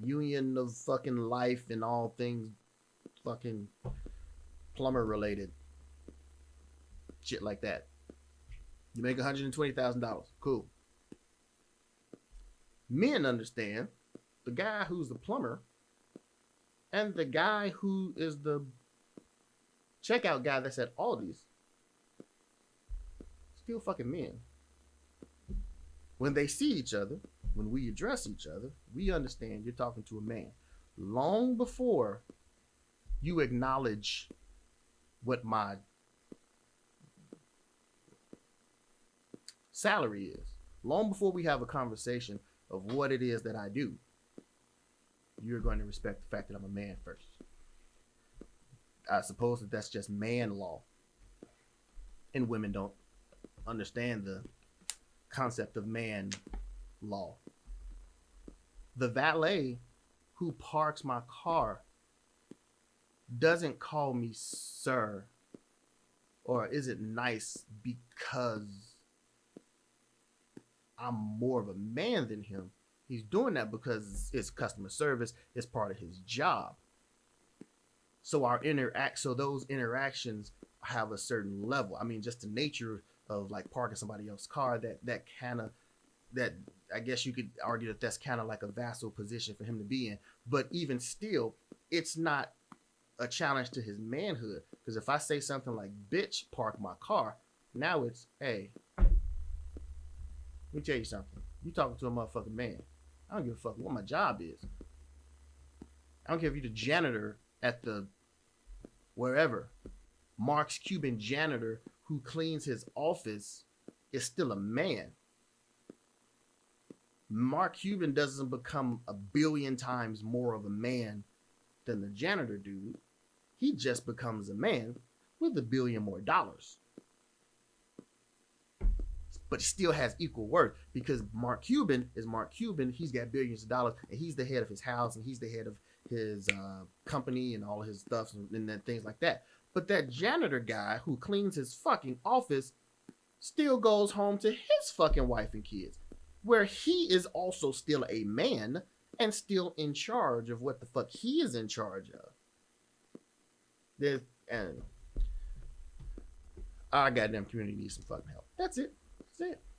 union of fucking life and all things fucking plumber related shit like that. You make $120,000. Cool. Men understand the guy who's the plumber and the guy who is the checkout guy that's at Aldi's still fucking men. When they see each other, when we address each other, we understand you're talking to a man. Long before you acknowledge what my salary is, long before we have a conversation of what it is that I do, you're going to respect the fact that I'm a man first. I suppose that that's just man law, and women don't understand the concept of man law. The valet who parks my car doesn't call me sir, or is it nice because I'm more of a man than him. He's doing that because it's customer service. It's part of his job. So those interactions have a certain level. I mean, just the nature of like parking somebody else's car, that I guess you could argue that that's kind of like a vassal position for him to be in. But even still, it's not a challenge to his manhood. Because if I say something like, bitch, park my car, now it's, hey, let me tell you something. You talking to a motherfucking man. I don't give a fuck what my job is. I don't care if you're the janitor at the wherever. Mark's Cuban janitor who cleans his office is still a man. Mark Cuban doesn't become 1 billion times more of a man than the janitor dude. He just becomes a man with $1 billion more. But he still has equal worth because Mark Cuban is Mark Cuban. He's got billions of dollars and he's the head of his house and he's the head of his company and all his stuff and things like that. But that janitor guy who cleans his fucking office still goes home to his fucking wife and kids, where he is also still a man and still in charge of what the fuck he is in charge of. And our goddamn community needs some fucking help. That's it. That's it.